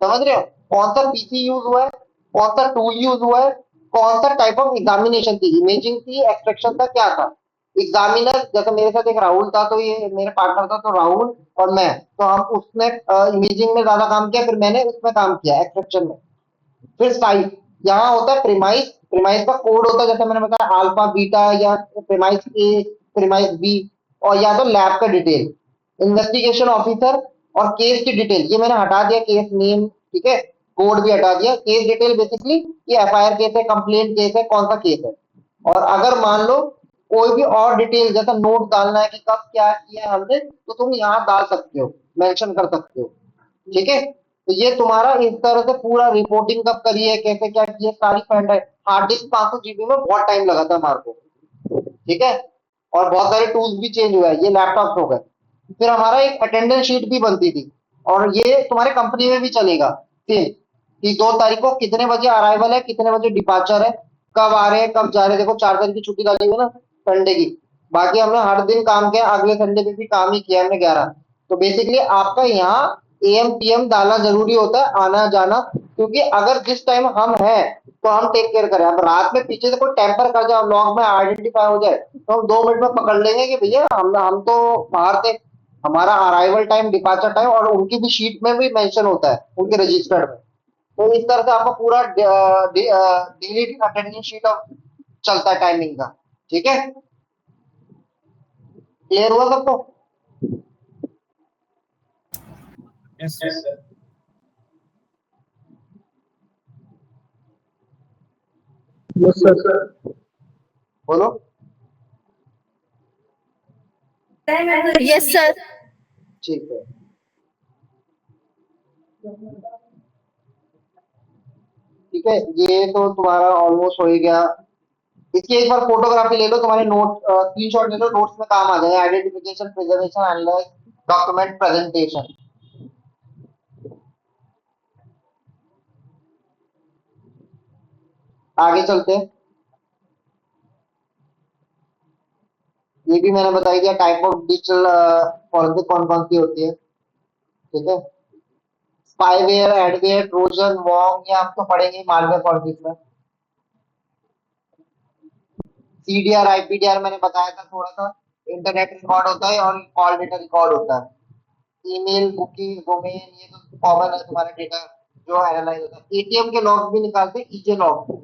समझ रहे हो कौन सा पीसी यूज हुआ है, कौन सा टूल यूज हुआ है, कौन सा टाइप ऑफ एग्जामिनेशन थी, इमेजिंग थी, एक्सट्रैक्शन था, क्या था। एग्जामिनर जैसे मेरे साथ एक राहुल था, तो ये मेरे पार्टनर था, तो राहुल और मैं, तो हम उसने इमेजिंग में ज्यादा काम किया, फिर मैंने उसमें काम किया एक्सट्रैक्शन में। फिर साइट, यहाँ होता है प्रीमाइस, प्रीमाइस का कोड होता है जैसे मैंने बताया अल्फा बीटा या प्रीमाइस ए, प्रीमाइस बी, और या तो लैब का डिटेल, इन्वेस्टिगेशन ऑफिसर और केस की डिटेल, ये मैंने हटा दिया, केस नेम, ठीक है। कोड भी हटा दिया। केस डिटेल बेसिकली ये एफआईआर केस है, कंप्लेंट केस है, कौन सा केस है। और अगर मान लो कोई भी और डिटेल जैसा नोट डालना है कि कब क्या किया हमने, तो तुम यहाँ डाल सकते हो, मेंशन कर सकते हो। ठीक है, तो ये तुम्हारा इस तरह से पूरा रिपोर्टिंग कब करी है, कैसे क्या किया, सारी pen drive. Hard disk 500 GB में बहुत टाइम लगा था हमारे को। ठीक है, और बहुत सारे टूल्स भी चेंज हुआ है, ये लैपटॉप हो गए। फिर हमारा एक अटेंडेंस शीट भी बनती थी, और ये तुम्हारे कंपनी में भी चलेगा सेम, कि 2 तारीख को कितने बजे अराइवल है, कितने बजे डिपार्चर है, कब आ रहे हैं कब जा रहे हैं। देखो 4 तारीख की छुट्टी डाली हुई है ना, संडे की। बाकी हमने हर दिन काम किया, अगले संडे पे भी काम ही किया हमने 11। तो बेसिकली आपका यहाँ एएम पीएम डालना जरूरी होता है, आना जाना, क्योंकि अगर जिस टाइम हम हैं तो हम टेक केयर करें। अब रात में पीछे से कोई टेम्पर कर जाए, लॉग में आइडेंटिफाई हो जाए, तो हम 2 मिनट में पकड़ लेंगे कि भैया हम तो बाहर थे। हमारा अराइवल टाइम, डिपार्चर टाइम, और उनकी भी शीट में भी मेंशन होता है, उनके रजिस्टर्ड में। तो इस तरह से आपका पूरा डेली अटेंडेंस शीट चलता है टाइमिंग का। ठीक है, क्लियर हुआ सबको? Yes, sir. Yes, sir. बोलो। Yes sir. ठीक है, ठीक है, ये तो तुम्हारा ऑलमोस्ट हो ही गया। इसकी एक बार फोटोग्राफी ले लो, तुम्हारे नोट स्क्रीनशॉट ले लो, नोट्स में काम आ जाएगा। Identification, preservation, analyse, document presentation. आगे चलते हैं। ये भी मैंने बता दिया टाइप ऑफ डिजिटल फॉरेंसिक कौन कौन सी होती है। ठीक है, स्पाईवेयर, एडवेयर, ट्रोजन, वॉर्म, ये आप तो पढ़ेंगे मालवेयर फॉरेंसिक में। सीडीआर, आईपीडीआर मैंने बताया था थोड़ा सा। इंटरनेट रिकॉर्ड होता है और कॉल डेटा रिकॉर्ड होता है। ईमेल, कुकी, डोमेन, ये तो कॉमन है तुम्हारा डेटा जो एनालाइज होता है। एटीएम के लॉग भी निकालते हैं, ईजे लॉग।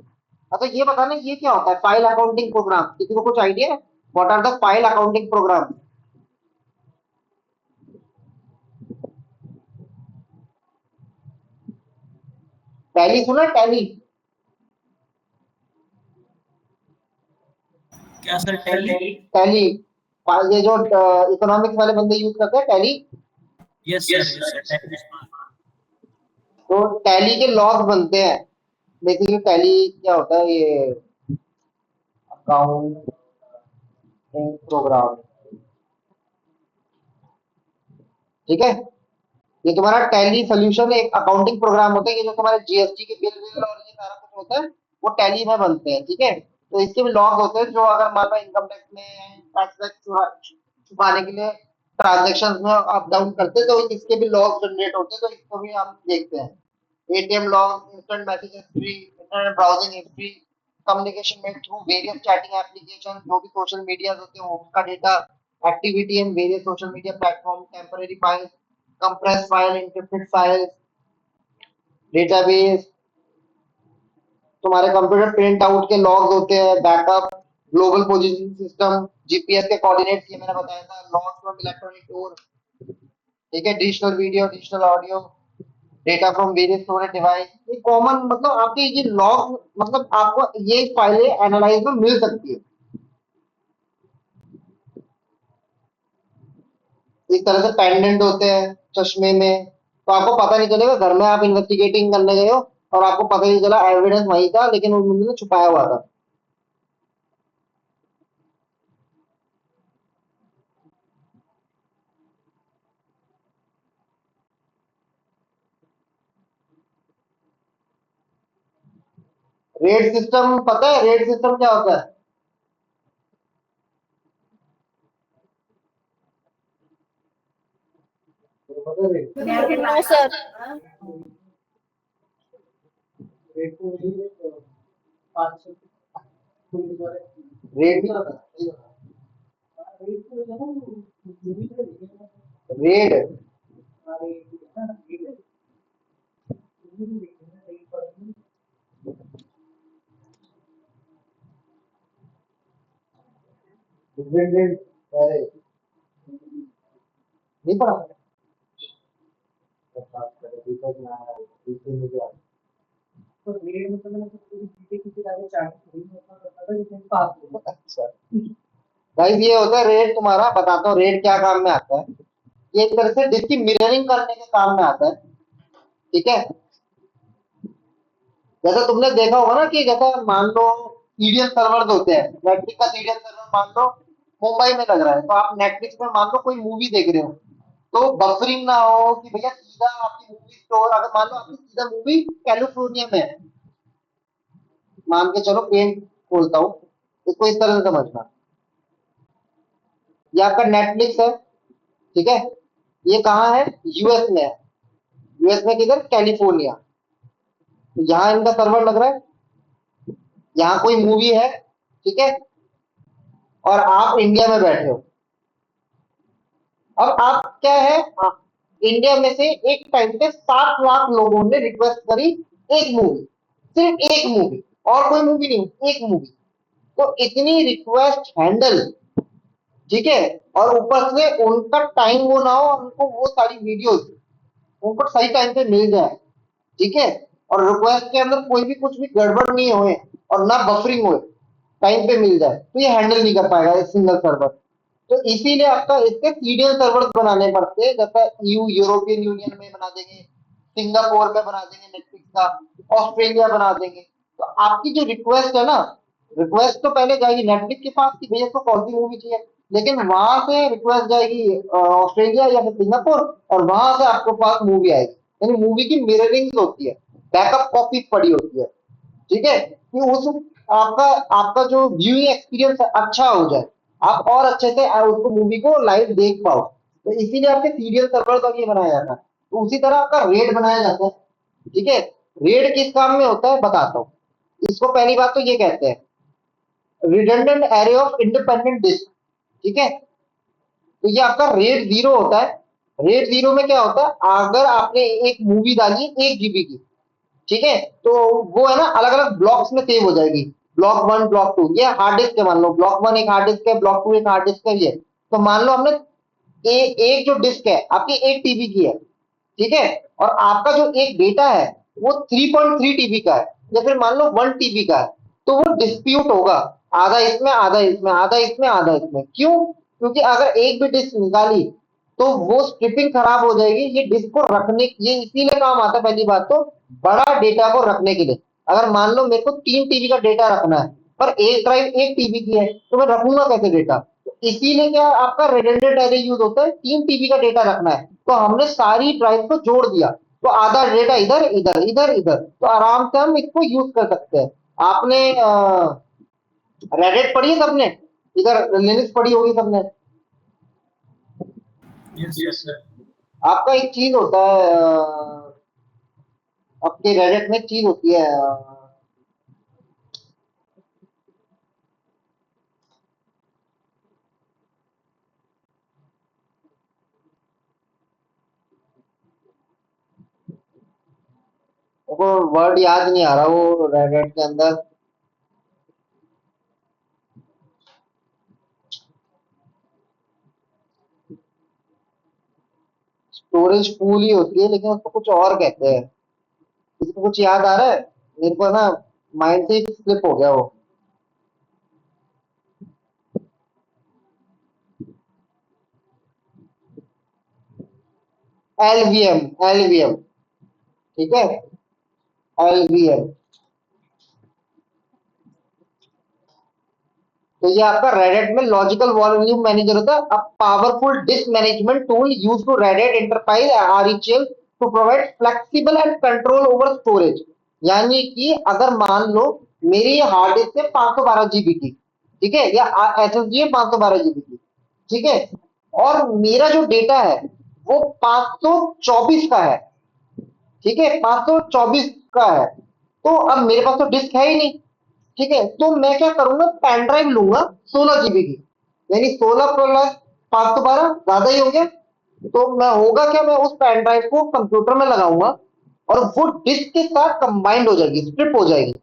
अच्छा ये बताना, ये क्या होता है फाइल अकाउंटिंग प्रोग्राम? किसी को कुछ आइडिया है? What are the file accounting program? Tally सुना? टैली, क्या सर टैली? टैली, ये जो इकोनॉमिक्स वाले बंदे यूज करते हैं, Tally. Yes, sir. Yes, sir. Tally. तो टैली के लॉग बनते हैं। बेसिकली टैली क्या होता है, ये अकाउंटिंग प्रोग्राम। ठीक है, ये तुम्हारा टैली सोल्यूशन एक अकाउंटिंग प्रोग्राम होता है। ये जो तुम्हारे जीएसटी के बिल विल और ये सारा कुछ होता है, वो टैली में बनते हैं। ठीक है, तो इसके भी लॉग होते हैं, जो अगर मान लो इनकम टैक्स में टैक्स छुपाने के लिए ट्रांजेक्शन में अप डाउन करते हैं, तो इसके भी लॉग जनरेट होते हैं। तो इसको भी हम देखते हैं। ATM log, instant message history, internet browsing history, communication में थ्रू वेरियस चैटिंग एप्लीकेशन, जो भी सोशल मीडिया होते हैं उसका data, activity in various social media platform, temporary file, compressed file, encrypted files, database, तुम्हारे कंप्यूटर प्रिंट आउट के logs होते हैं, backup, global positioning system, GPS के कोऑर्डिनेट्स, ये मैंने बताया था, लॉग्स फ्रॉम इलेक्ट्रॉनिक टूर। ठीक है, digital video, digital audio, data from various storage device. ये कॉमन, मतलब आपके ये लॉग, मतलब आपको ये फाइलें एनालाइज में मिल सकती है। इस तरह से पेंडेंट होते हैं चश्मे में, तो आपको पता नहीं चलेगा। घर में आप इन्वेस्टिगेटिंग करने गए हो और आपको पता नहीं चला, एविडेंस वही था लेकिन उस बंदे ने छुपाया हुआ था। रेट सिस्टम पता है? रेट सिस्टम क्या होता है? No sir. रेट रेट अरे नहीं पढ़ा? अच्छा गाइस, ये होता है रेड। तुम्हारा बताता हूँ रेड क्या काम में आता है। ये एक तरह से डिस्क की मिररिंग करने के काम में आता है, ठीक है। जैसे तुमने देखा होगा ना कि जैसे मान लो सीरियल सर्वर होते हैं, नेटफ्लिक्स का सीरियल सर्वर मान लो मुंबई में लग रहा है, तो आप नेटफ्लिक्स में मान लो कोई मूवी देख रहे हो, तो बफरिंग ना हो कि भैया सीधा आपकी मूवी स्टोर, अगर मान लो आपकी सीधा मूवी कैलिफोर्निया में है, मान के चलो पेन खोलता हूँ, इसको इस तरह से समझना। ये आपका नेटफ्लिक्स है, ठीक है। ये कहाँ है? यूएस में है। यूएस में किधर? कैलिफोर्निया। तो यहाँ इनका सर्वर लग रहा है, यहाँ कोई मूवी है, ठीक है, और आप इंडिया में बैठे हो। अब आप क्या है, इंडिया में से एक टाइम पे 7 लाख लोगों ने रिक्वेस्ट करी एक मूवी, सिर्फ एक मूवी, और कोई मूवी नहीं, एक मूवी। तो इतनी रिक्वेस्ट हैंडल, ठीक है, और ऊपर से उनका टाइम वो ना हो, उनको वो सारी वीडियोस उनको सही टाइम पे मिल जाए, ठीक है, और रिक्वेस्ट के अंदर कोई भी कुछ भी गड़बड़ नहीं होए और ना बफरिंग होए, टाइम पे मिल जाए, तो ये हैंडल नहीं कर पाएगा एक सिंगल सर्वर। तो इसीलिए आपका इसके सीरियल सर्वर बनाने पड़ते हैं, जैसा यूरोपियन यूनियन में बना देंगे, सिंगापुर में बना देंगे नेटफ्लिक्स का, ऑस्ट्रेलिया बना देंगे। तो आपकी जो रिक्वेस्ट है ना, रिक्वेस्ट तो पहले जाएगी नेटफ्लिक्स के पास कि भैया को कौन सी मूवी चाहिए, लेकिन वहां से रिक्वेस्ट जाएगी ऑस्ट्रेलिया या फिर सिंगापुर, और वहां से आपके पास मूवी आएगी। यानी मूवी की मिररिंग होती है, बैकअप कॉपी पड़ी होती है, ठीक है, कि उस आपका आपका जो व्यूइंग एक्सपीरियंस है अच्छा हो जाए, आप और अच्छे से उसको मूवी को लाइव देख पाओ। तो इसीलिए आपके सीरियल सर्वर का ये बनाया जाता है। तो उसी तरह आपका रेड बनाया जाता है, ठीक है। रेड किस काम में होता है बताता हूँ। इसको पहली बात तो ये कहते हैं redundant array of independent disk, ठीक है। तो ये आपका रेड जीरो होता है। रेड जीरो में क्या होता है, अगर आपने एक मूवी डाली 1 GB की, ठीक है, तो वो है ना अलग अलग ब्लॉक्स में सेव हो जाएगी। ब्लॉक 1, ब्लॉक 2, ये हार्ड डिस्क है, मान लो ब्लॉक 1 एक हार्ड डिस्क है, ब्लॉक 2 एक हार्ड डिस्क है। ये तो मान लो हमने एक जो डिस्क है आपकी 8 TB की है, ठीक है, और आपका जो एक डेटा है वो 3.3 TB का है, या फिर मान लो 1 TB का है, तो वो डिस्प्यूट होगा, आधा इसमें आधा इसमें, आधा इसमें आधा इसमें। क्यों? क्योंकि अगर एक भी डिस्क निकाली तो वो स्ट्रिपिंग खराब हो जाएगी। ये डिस्क को रखने, ये इसीलिए काम आता है पहली बात तो, बड़ा डेटा को रखने के लिए। अगर मान लो मेरे को 3 TB का डेटा रखना है, पर एक ड्राइव 1 TB की है, तो मैं रखूंगा कैसे डेटा? तो इसीलिए क्या आपका रिडंडेंट एरे यूज होता है, 3 TB का डेटा रखना है, तो हमने सारी ड्राइव को जोड़ दिया, तो आधा डेटा इधर इधर इधर इधर, तो आराम से हम इसको यूज कर सकते हैं। आपने रेडिट पढ़ी है सबने? इधर लिनक्स पढ़ी होगी सबने। Yes, sir. आपका एक चीज होता है, आपके रेडिट में एक चीज होती है, वो वर्ड याद नहीं आ रहा, वो रेडिट के अंदर स्टोरेज पूल ही होती है, लेकिन उसको कुछ और कहते हैं। इसको कुछ याद आ रहा है मेरे को ना, माइंड से स्लिप हो गया वो। एलवीएम, एलवीएम, ठीक है, एलवीएम। तो ये आपका रेडिट में लॉजिकल वॉल्यूम मैनेजर होता है, a powerful disk management tool used to Red Hat Enterprise RHEL to provide flexible and control over storage. यानी कि अगर मान लो मेरी हार्ड डिस्क है 512 GB की, ठीक है, या एसएसडी है 512 GB की, ठीक है, और मेरा जो डेटा है वो 524 का है, ठीक है, 524 का है। तो अब मेरे पास तो डिस्क है ही नहीं, ठीक है, तो मैं क्या करूंगा, पेन ड्राइव लूंगा 16 GB की, यानी 16 + 512 ज्यादा ही हो गया। तो मैं होगा क्या, मैं उस पेन ड्राइव को कंप्यूटर में लगाऊंगा और वो डिस्क के साथ कंबाइंड हो जाएगी, स्ट्रिप हो जाएगी।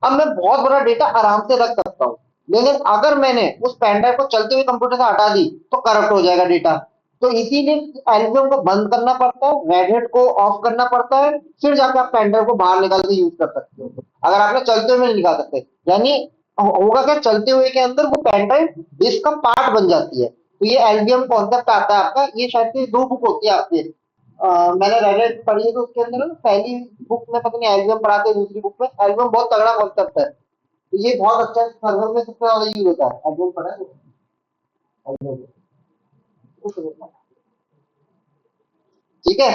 अब मैं बहुत बड़ा डेटा आराम से रख सकता हूँ। लेकिन अगर मैंने उस पेन ड्राइव को चलते हुए कंप्यूटर से हटा दी तो करप्ट हो जाएगा डेटा, तो इसीलिए एल्यूमिनियम को बंद करना पड़ता है, रेड हेड को ऑफ करना पड़ता है, फिर जाकर आप पेन ड्राइव को बाहर निकाल के यूज कर सकते हो। अगर आपने चलते हुए नहीं निकाल सकते, यानी होगा क्या, चलते हुए के अंदर वो पेन ड्राइव डिस्क का पार्ट बन जाती है। तो ये एल्यूमिनियम कॉन्सेप्ट आता है आपका, ये शायद से 2 बुक होती है आपकी। मैंने रेड हेड पढ़ी है, तो उसके अंदर ना पहली बुक में पता नहीं एल्यूमिनियम पढ़ाते हैं, दूसरी बुक में एल्यूमिनियम बहुत तगड़ा कॉन्सेप्ट है। तो ये बहुत अच्छा सर्वर में सबसे ज्यादा यूज होता है, एल्यूमिनियम पढ़ा है एल्यूमिनियम। ठीक है,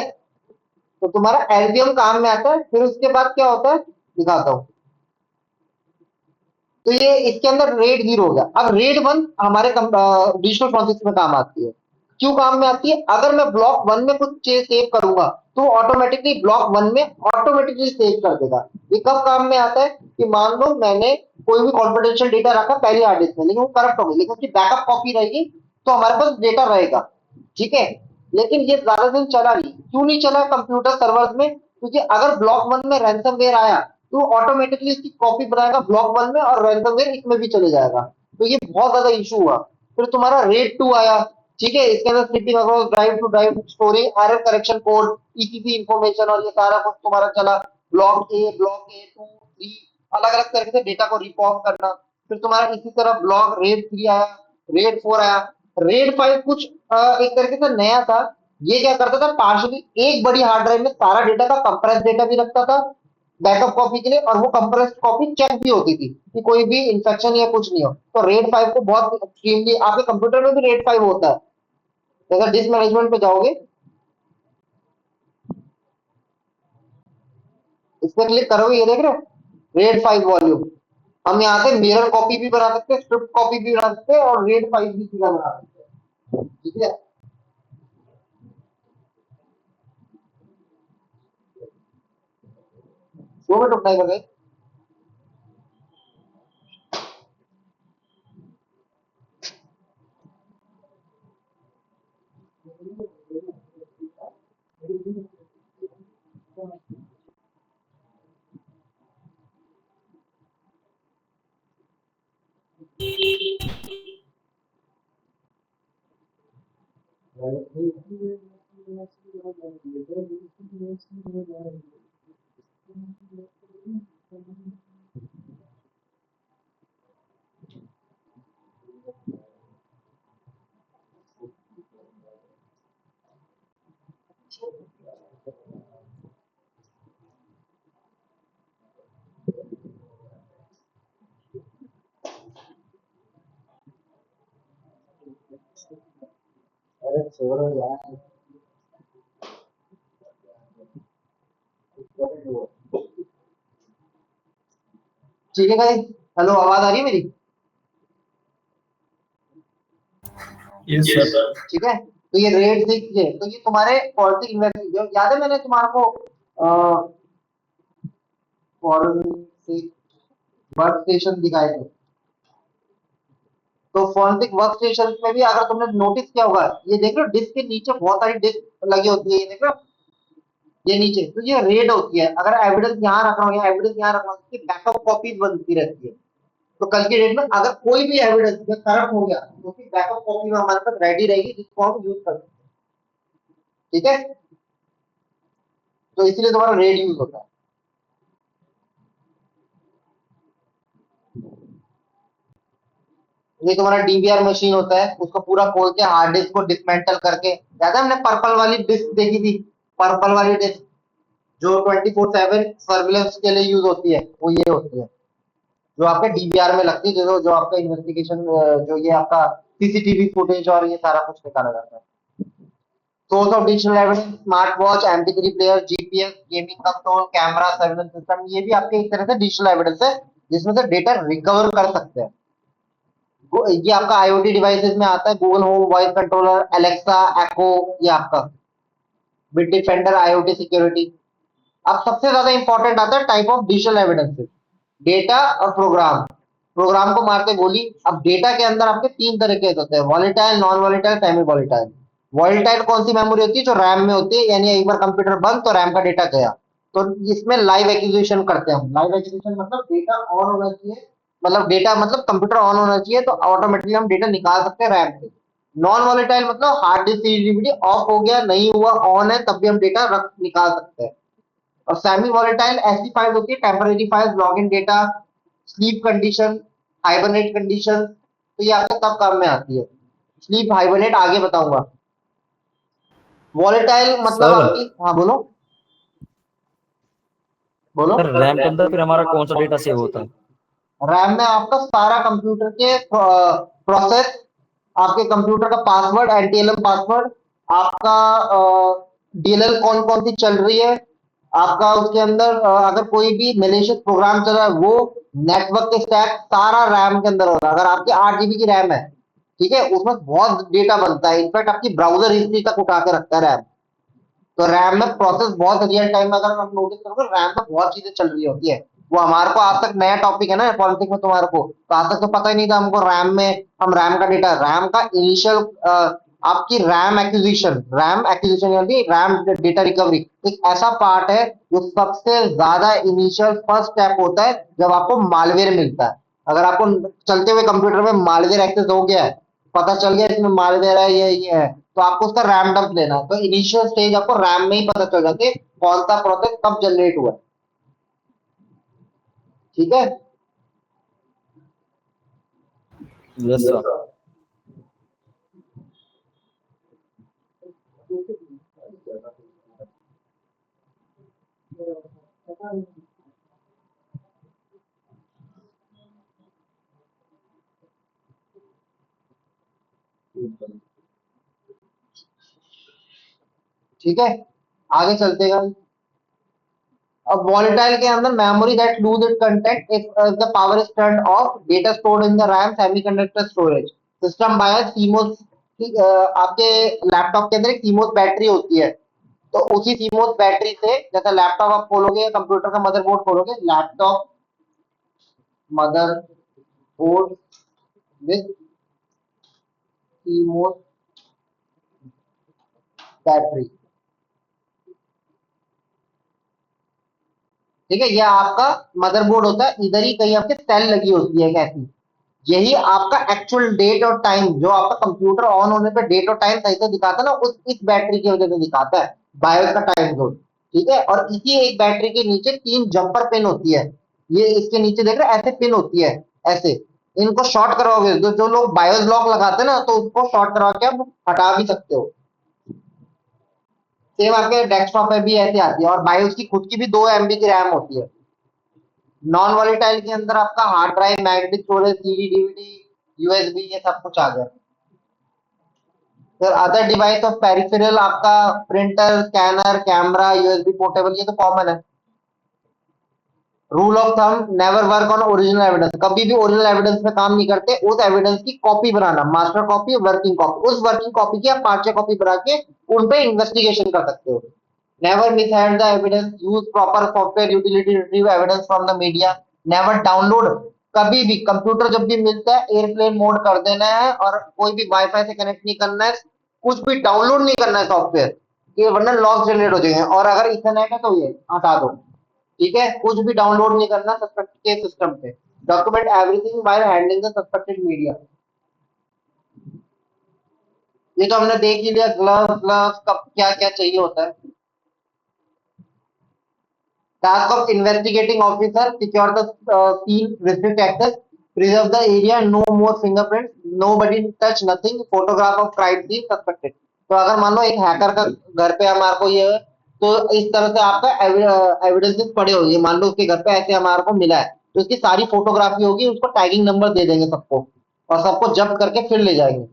तो तुम्हारा एल्बियम काम में आता है। फिर उसके बाद क्या होता है दिखाता हूं। तो ये इसके अंदर रेड 0 हो गया। अब रेड 1 हमारे डिजिटल प्रोसेस में काम आती है। क्यों काम में आती है? अगर मैं ब्लॉक 1 में कुछ सेव करूंगा तो ऑटोमेटिकली ब्लॉक 1 में ऑटोमेटिकली सेव कर देगा। ये कब काम में आता है कि मान लो मैंने कोई भी कॉन्फिडेंशियल डेटा रखा पहले हार्ड डिस्क में, लेकिन वो करप्ट हो गई, लेकिन उसकी बैकअप कॉपी रहेगी तो हमारे पास डेटा रहेगा। ठीक है, लेकिन ये ज्यादा दिन चला नहीं। क्यों नहीं चला कंप्यूटर सर्वर्स में? क्योंकि अगर ब्लॉक 1 में रैंसमवेयर आया तो ऑटोमेटिकली इसकी कॉपी बनाएगा ब्लॉक 1 में और रैंसमवेयर इसमें भी चले जाएगा। तो ये बहुत ज्यादा इशू हुआ। फिर तुम्हारा रेड 2 आया। ठीक है, इसके अंदर slipping across drive to drive storage, error correction code, ECC information और ये सारा कुछ तुम्हारा चला। ब्लॉक ए 2 3 अलग अलग तरीके से डेटा को रिफॉर्म करना। फिर तुम्हारा इसी तरह ब्लॉक रेड 3 आया, रेड 4 आया। रेड 5 कुछ एक तरीके से नया था। ये क्या करता था, पार्शली एक बड़ी हार्ड ड्राइव में सारा डेटा का कंप्रेस डेटा भी रखता था बैकअप कॉपी के लिए, और वो कंप्रेस कॉपी चेक भी होती थी कि कोई भी इंफेक्शन या कुछ नहीं हो। तो रेड 5 को बहुत एक्सट्रीमली आपके कंप्यूटर में भी रेड 5 होता है। तो अगर डिस्क मैनेजमेंट पे जाओगे, इस पर क्लिक करोगे, ये देख रहे हो रेड 5 वॉल्यूम। हम यहाँ से मिरर कॉपी भी बना सकते हैं, स्क्रिप्ट कॉपी भी बना सकते हैं और रेड 5 भी सीधा बना सकते हैं। ठीक है, दो मिनट उठाए कर गए। अरे छोड़ो यार। ठीक है भाई, हेलो, आवाज आ रही है मेरी? Yes, sir. ठीक है, तो ये रेड 6 है। तो ये तुम्हारे फॉरेंसिक इन्वेस्टिगेशन, याद है मैंने तुम्हारे को फॉरेंसिक वर्क स्टेशन दिखाए थे। तो फॉरेंसिक वर्क स्टेशन में भी अगर तुमने नोटिस किया होगा, ये देख रहे हो डिस्क के नीचे बहुत सारी डिस्क लगी होती है, ये देख रहे हो ये नीचे, तो ये रेड होती है। अगर एविडेंस यहाँ रख रहा हूँ या एविडेंस यहाँ रख रहा हूँ, इसकी बैकअप कॉपीज बनती रहती है। तो कल की डेट में अगर कोई भी एविडेंस करप्ट हो गया तो उसकी बैकअप कॉपी में हमारे पास रेडी रहेगी, जिसको हम यूज कर सकते हैं। ठीक है, तो इसलिए तुम्हारा रेड यूज होता है। ये तुम्हारा डीवीआर मशीन होता है, उसको पूरा खोल के हार्ड डिस्क को डिसमेंटल करके, याद है हमने पर्पल वाली डिस्क देखी थी, पर्पल वाली डिस्क जो 24/7 सर्विलेंस के लिए यूज होती है, वो ये होती है जो आपके डीवीआर में लगती है, जो आपका इन्वेस्टिगेशन, जो ये आपका सीसीटीवी फुटेज और ये सारा कुछ निकाला जाता है। Source of digital evidence, smart watch, MP3 player, GPS, gaming console, camera, surveillance system, ये भी आपके एक तरह से डिजिटल एविडेंस है जिसमें से डेटा रिकवर कर सकते हैं। ये आपका आईओटी डिवाइसेस में आता है, Google Home, voice controller, Alexa, Echo, ये आपका बिट डिफेंडर, आईओटी सिक्योरिटी। अब सबसे ज्यादा इंपॉर्टेंट आता है type of digital evidences, data और प्रोग्राम। प्रोग्राम को मारते गोली। अब डेटा के अंदर आपके 3 तरह के होते हैं, volatile, non volatile, semi volatile. Volatile कौन सी मेमोरी होती है? जो रैम में होती है, यानी एक बार कंप्यूटर बंद तो रैम का डेटा गया। तो इसमें लाइव एक्विजिशन करते हैं हम। लाइव एक्विजिशन मतलब डेटा ऑन होना चाहिए, मतलब डेटा मतलब कंप्यूटर ऑन होना चाहिए तो ऑटोमेटिकली हम डेटा निकाल सकते हैं रैम से। नॉन वॉलेटाइल मतलब हार्ड डिस्क सीडीडीवीडी ऑफ हो गया, नहीं हुआ, ऑन है, तब भी हम डेटा रख निकाल सकते हैं। और सेमी वॉलेटाइल ऐसी फाइल होती है, temporary files, login data, sleep condition, hibernate condition, तो ये आपके तब काम में आती है। स्लीप हाइबरनेट आगे बताऊंगा। वॉलेटाइल मतलब सर आपकी, हाँ बोलो बोलो। सर रैम के अंदर फिर हमारा कौन सा डेटा सेव होता है? रैम में आपका सारा कंप्यूटर के प्रोसेस, आपके कंप्यूटर का पासवर्ड, एनटीएलएम पासवर्ड, आपका डीएलएल कौन कौन सी चल रही है, आपका उसके अंदर अगर कोई भी मेलिशियस प्रोग्राम चल रहा है वो, नेटवर्क के स्टैक, सारा रैम के अंदर होगा। अगर आपकी 8 जीबी की रैम है, ठीक है, उसमें बहुत डेटा बनता है, इनफैक्ट आपकी ब्राउजर हिस्ट्री तक उठा के रखता है रैम। तो रैम में प्रोसेस बहुत रियल टाइम में, अगर आप नोटिस करोगे रैम में बहुत चीजें चल रही होती है। वो हमारे को आज तक नया टॉपिक है ना पॉलिटिक्स में, तुम्हारे को तो आज तक तो पता ही नहीं था हमको रैम में, हम रैम का डेटा, रैम का इनिशियल, आपकी रैम एक्विजिशन यानी रैम डेटा रिकवरी एक ऐसा पार्ट है जो सबसे ज्यादा इनिशियल फर्स्ट स्टेप होता है जब आपको मालवेयर मिलता है। अगर आपको चलते हुए कंप्यूटर में मालवेयर एक्सेस हो गया है, पता चल गया इसमें मालवेयर है, ये है, तो आपको उसका रैम डंप लेना है। तो इनिशियल स्टेज आपको रैम में ही पता चल जाती है कौन सा प्रोसेस कब जनरेट हुआ है। ठीक है। Yes sir. ठीक है, आगे चलते हैं। अब वॉलेटाइल के अंदर memory that lose it content if the power is turned of, data stored in the RAM, semiconductor storage, system bias, CMOS. आपके लैपटॉप के अंदर एक सीमोस बैटरी होती है, तो उसी सीमोस बैटरी से, जैसे लैपटॉप आप खोलोगे या कंप्यूटर का मदरबोर्ड खोलोगे, laptop motherboard with CMOS battery, ठीक है, यह आपका मदरबोर्ड होता है, इधर ही कहीं आपके सेल लगी होती है एक ऐसी, यही आपका एक्चुअल डेट और टाइम, जो आपका कंप्यूटर ऑन होने पे डेट और टाइम सही से दिखाता है ना, उस इस बैटरी की वजह से दिखाता है, बायोस का टाइम जोन। ठीक है, और इसी एक बैटरी के नीचे 3 जंपर पिन होती है, ये इसके नीचे देख रहे हैं, ऐसे पिन होती है, ऐसे, इनको शॉर्ट करवाओगे, जो लोग बायोस लॉक लगाते हैं ना, तो उसको शॉर्ट करवा के आप हटा भी सकते हो। सेम आपके डेस्कटॉप में भी ऐसे आती है, और बायोस की खुद की भी 2 MB की रैम होती है। नॉन वॉलेटाइल के अंदर आपका hard drive, magnetic storage, CD DVD, USB, ये सब कुछ आ गया। फिर अदर डिवाइस ऑफ पेरिफेरल, आपका printer, scanner, camera, USB portable, ये तो कॉमन है। Rule of thumb, never work on original evidence, कभी भी ओरिजिनल एविडेंस पे काम नहीं करते, उस एविडेंस की कॉपी बनाना, मास्टर कॉपी, वर्किंग कॉपी, उस वर्किंग कॉपी की आप पार्शियल कॉपी बना के उन पे इन्वेस्टिगेशन कर सकते हो। Never mishandle the evidence, use proper software utility retrieve evidence from the media, never download, कभी भी कंप्यूटर जब भी मिलता है एयरप्लेन मोड कर देना है, और कोई भी वाईफाई से कनेक्ट नहीं करना है, कुछ भी डाउनलोड नहीं करना है सॉफ्टवेयर, ये वरना लॉस जनरेट हो जाएंगे, और अगर इथरनेट है तो ये हटा दो। ठीक है, कुछ भी डाउनलोड नहीं करना सस्पेक्ट के सिस्टम पे। Document everything while handling the suspected media, ये तो हमने देख ही लिया, ग्लव्स ग्लव्स कब क्या क्या चाहिए होता है। Task of investigating officer, secure the scene, restrict access, preserve the area, no more fingerprint, nobody touch nothing, photograph of crime scene suspected. तो अगर मान लो एक हैकर का घर पे हमारे को ये, तो इस तरह से आपका एविडेंसेस पड़े होंगे, मान लो उसके घर पे ऐसे हमारे को मिला है, तो उसकी सारी फोटोग्राफी होगी, उसको टैगिंग नंबर दे देंगे सबको, और सबको जब्त करके फिर ले जाएंगे।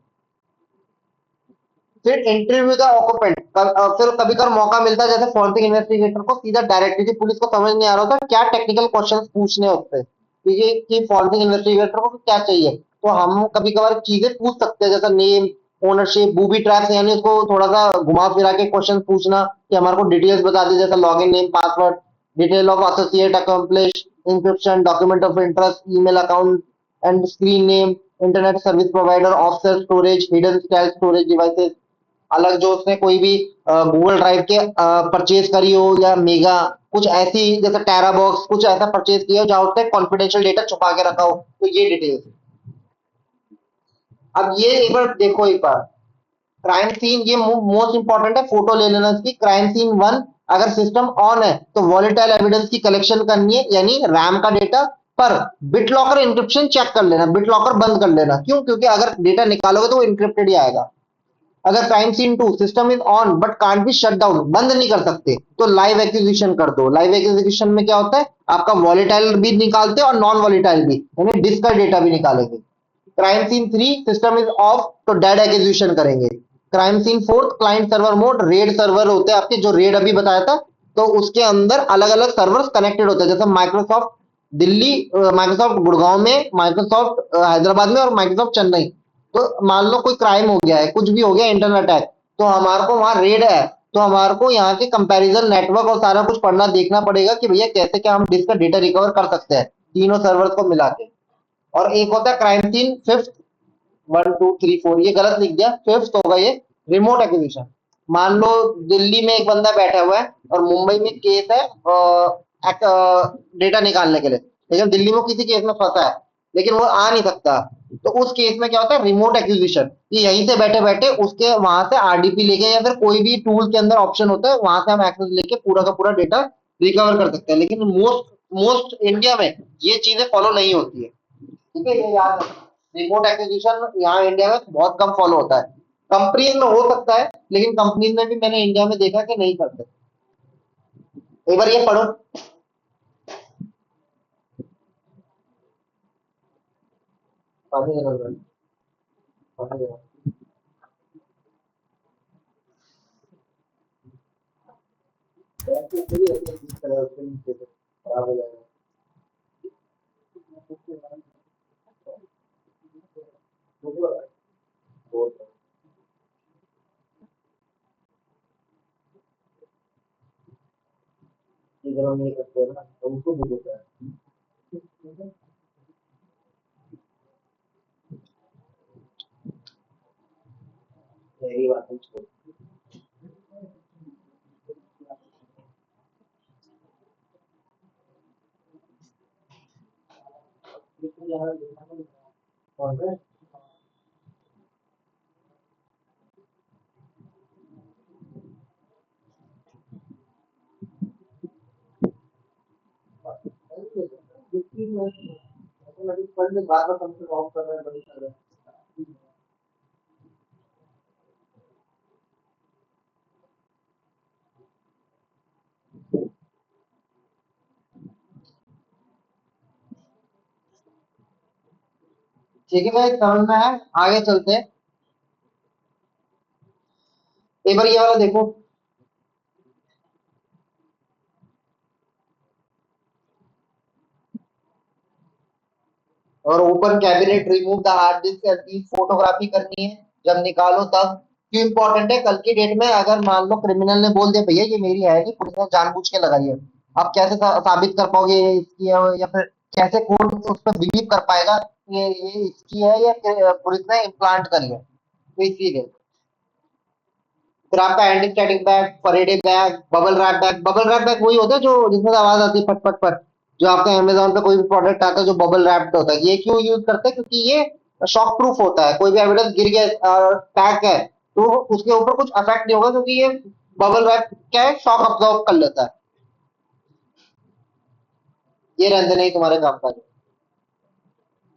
फिर इंटरव्यू द ऑक्यूपेंट, फिर कभी कभार मौका मिलता है जैसे फॉरेंसिक इन्वेस्टिगेटर को सीधा डायरेक्टली, पुलिस को समझ नहीं आ रहा होता क्या टेक्निकल क्वेश्चंस पूछने होते हैं, कि फॉरेंसिक इन्वेस्टिगेटर को क्या चाहिए, तो हम कभी कभार चीजें पूछ सकते हैं, जैसा नेम, ओनरशिप, बूबी ट्रैप्स, यानी उसको थोड़ा सा घुमा फिरा के क्वेश्चन पूछना, कि हमारे को डिटेल्स बता दी, जैसा login name, password, detail of associate, accomplish, encryption, document of interest, email account and screen name, internet service provider, offset storage, hidden style storage devices, अलग जो उसने कोई भी गूगल ड्राइव के परचेज करी हो, या मेगा कुछ ऐसी, जैसे टेरा बॉक्स कुछ ऐसा परचेज किया हो जहां उसने कॉन्फिडेंशियल डेटा छुपा के रखा हो, तो ये डिटेल्स। अब ये एक बार देखो, एक बार क्राइम सीन, ये मोस्ट इंपॉर्टेंट है, फोटो ले लेना इसकी। क्राइम सीन वन, अगर सिस्टम ऑन है तो वॉलेटाइल एविडेंस की कलेक्शन करनी है, यानी रैम का डेटा। पर बिट लॉकर इंक्रिप्शन चेक कर लेना, बिट लॉकर बंद कर लेना। क्यों? क्योंकि अगर डेटा निकालोगे तो वो इंक्रिप्टेड ही आएगा। अगर crime scene two, system is on but can't be shut down, बंद नहीं कर सकते, तो लाइव एक्विजिशन कर दो। लाइव एक्विजिशन में क्या होता है, आपका वॉलेटाइल भी निकालते हैं और नॉन वॉलेटाइल भी, यानी डिस्क का डेटा भी निकालेंगे। Crime scene three, system is off, तो डेड एक्विजिशन करेंगे। Crime scene fourth, client server mode, RAID server होते हैं आपके, जो रेड अभी बताया था, तो उसके अंदर अलग अलग सर्वर्स कनेक्टेड होते हैं, जैसे माइक्रोसॉफ्ट दिल्ली, माइक्रोसॉफ्ट गुड़गांव में, माइक्रोसॉफ्ट हैदराबाद में और माइक्रोसॉफ्ट चेन्नई। तो मान लो कोई क्राइम हो गया है, कुछ भी हो गया, इंटरनेट अटैक, तो हमारे को वहां रेड है, तो हमारे को यहाँ के कंपैरिजन नेटवर्क और सारा कुछ पढ़ना देखना पड़ेगा कि भैया कैसे क्या हम डिस्क का डेटा रिकवर कर सकते हैं, तीनों सर्वर्स को मिला के। और एक होता है crime scene fifth, one two three four, ये गलत लिख दिया, फिफ्थ होगा ये, रिमोट एक्विजिशन। मान लो दिल्ली में एक बंदा बैठा हुआ है और मुंबई में केस है डेटा निकालने के लिए, लेकिन दिल्ली में किसी केस में फंसा है, लेकिन वो आ नहीं सकता। तो उस केस में क्या होता है, रिमोट एक्विजिशन, कि यहीं से बैठे बैठे उसके वहां से आरडीपी लेके या फिर कोई भी टूल के अंदर ऑप्शन होता है, वहां से हम एक्सेस लेके पूरा का पूरा डेटा रिकवर कर सकते हैं। लेकिन मोस्ट मोस्ट इंडिया में ये चीजें फॉलो नहीं होती है। ठीक है, ये याद रखना। रिमोट एक्विजिशन यहाँ इंडिया में बहुत कम फॉलो होता है। कंपनीज में हो सकता है, लेकिन कंपनीज में भी मैंने इंडिया में देखा कि नहीं करते। एक बार ये पढ़ो। पानी देना जरा, पानी देना। ऐसे थोड़ी होती है, जिस तरह उसके नीचे से खराब हो जाएगा। बहुत है। ये जब हम ये करते हैं ना, तो उसको भी होता है। यही बात है, छोड़। कौन है? ऑटोमेटिक फंड में बार बार फंक्शन ऑफ कर रहे हैं, बंद कर रहे हैं। ठीक है भाई, समझ में है, आगे चलते हैं। एक बार ये वाला देखो। और open cabinet, remove the hard disk and photography करनी है जब निकालो तब। क्यों इंपॉर्टेंट है? कल की डेट में अगर मान लो क्रिमिनल ने बोल दिया भैया ये मेरी है नहीं, पुलिस ने जानबूझ के लगाई है, आप कैसे साबित कर पाओगे ये इसकी है, या फिर कैसे कोर्ट उस पर बिलीव कर पाएगा ये इसकी है या पुलिस ने इम्प्लांट करी है? तो इसीलिए फिर आपका anti static bag, Faraday bag, bubble wrap bag. Bubble wrap bag वही होता है जो जिसमें से आवाज आती है फट फट फट, जो आपका अमेजोन पे कोई भी प्रोडक्ट आता है जो बबल रैप्ड होता है। ये क्यों यूज करते हैं? क्योंकि ये शॉक प्रूफ होता है, कोई भी एविडेंस गिर गया पैक है तो उसके ऊपर कुछ अफेक्ट नहीं होगा, क्योंकि ये बबल रैप क्या है, शॉक अब्सॉर्ब कर लेता है। ये रहने नहीं तुम्हारे काम का।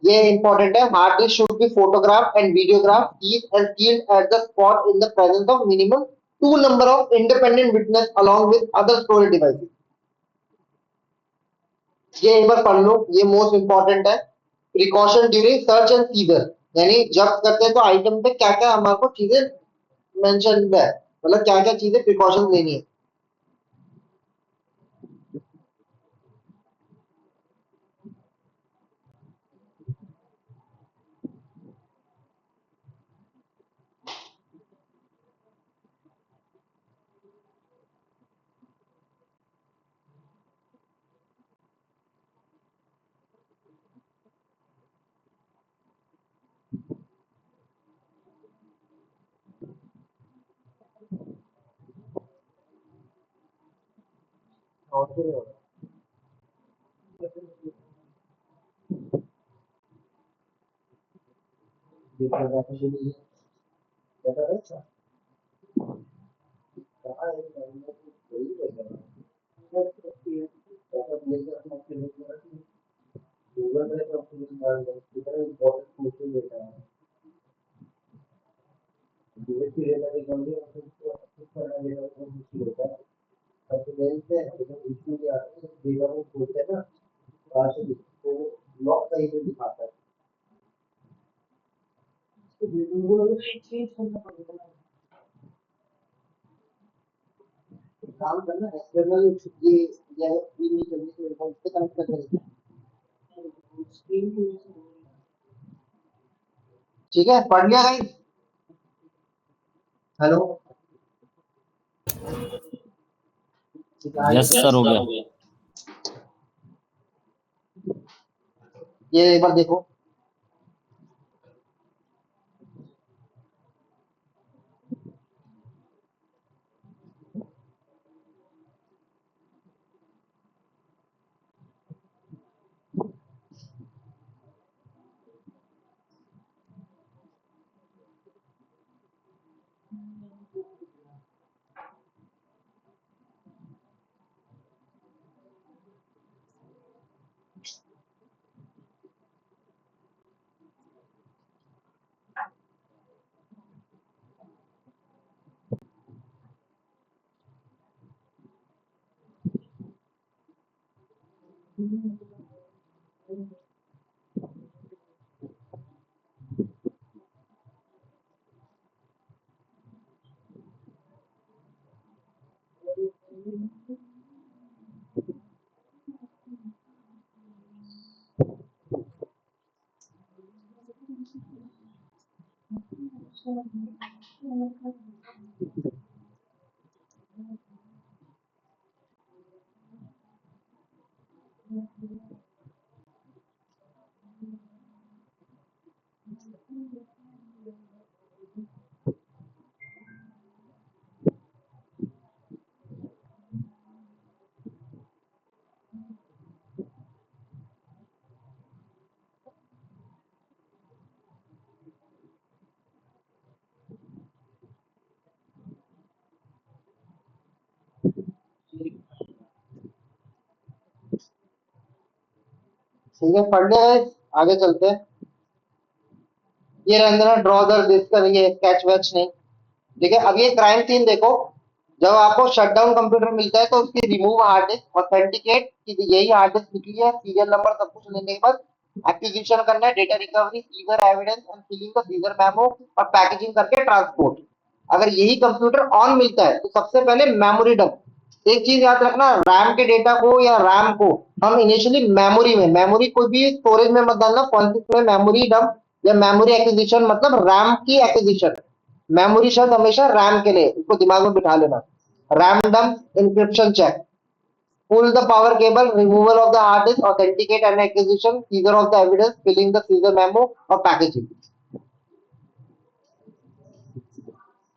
ये इंपॉर्टेंट है, hard disk should be photograph and videograph each and sealed at the spot in the presence of minimum two number of independent witness along with other storage devices। ये एक बार पढ़ लो, ये मोस्ट इंपॉर्टेंट है। Precaution during search and scissor, यानी जब करते हैं तो आइटम पे क्या क्या हमारे को चीजें मेंशन है, मतलब क्या क्या चीजें प्रिकॉशन लेनी है। और फिर काम करना एक्सटर्नल ये या नहीं करने के लिए इससे कनेक्ट करके ठीक है, पढ़ लिया गाइस? हेलो, यस सर, हो गया। ये एक बार देखो। ठीक है, पढ़ लिया गाइस? आगे चलते हैं। ये रहना ड्रॉ द दिस कर, ये स्केच वेच नहीं। ठीक है, अब ये क्राइम सीन देखो। जब आपको शटडाउन कंप्यूटर मिलता है तो उसकी रिमूव हार्ड डिस्क, ऑथेंटिकेट कि यही हार्ड डिस्क निकली है, सीरियल नंबर सब कुछ लेने के बाद एक्विजिशन करना है, data recovery, seizure evidence and filling the seizure memo और पैकेजिंग करके ट्रांसपोर्ट। अगर यही कंप्यूटर ऑन मिलता है तो सबसे पहले मेमोरी डंप। एक चीज याद रखना, रैम के डेटा को या रैम को हम इनिशियली मेमोरी में, मेमोरी कोई भी स्टोरेज में मत डालना, कौन में मेमोरी डंप या मेमोरी एक्विजिशन मतलब रैम की एक्विजिशन। मेमोरी शब्द हमेशा रैम के लिए, इसको दिमाग में बिठा लेना। RAM dump, encryption check, pull the power cable, removal of the hard disk, authenticate and acquisition, seizure of the evidence, filling the seizure memo और packaging।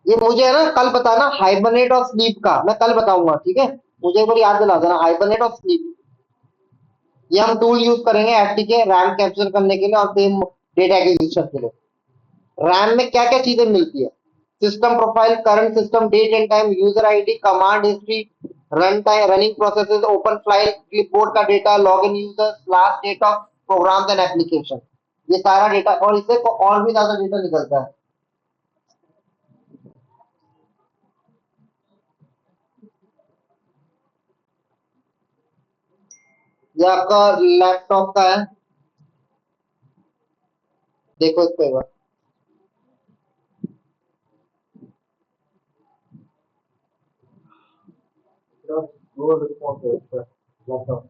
ये मुझे है ना कल बताना, हाइबरनेट ऑफ स्लीप का मैं कल बताऊंगा, ठीक है? मुझे एक बार याद दिला देना हाइबरनेट ऑफ स्लीप। ये हम टूल यूज करेंगे एफटी रैम कैप्चर करने के लिए और सेम डेटा एक्विजिशन के लिए। रैम में क्या क्या चीजें मिलती है? System profile, current system, date and time, user ID, command history, run time, running processes, open file, clipboard का data, login users, last date of programs and application. ये सारा डेटा, और इससे और भी ज्यादा डेटा निकलता है। ये आपका लैपटॉप का है, देखो इस पे वो रिस्पॉन्स है इस पर लैपटॉप।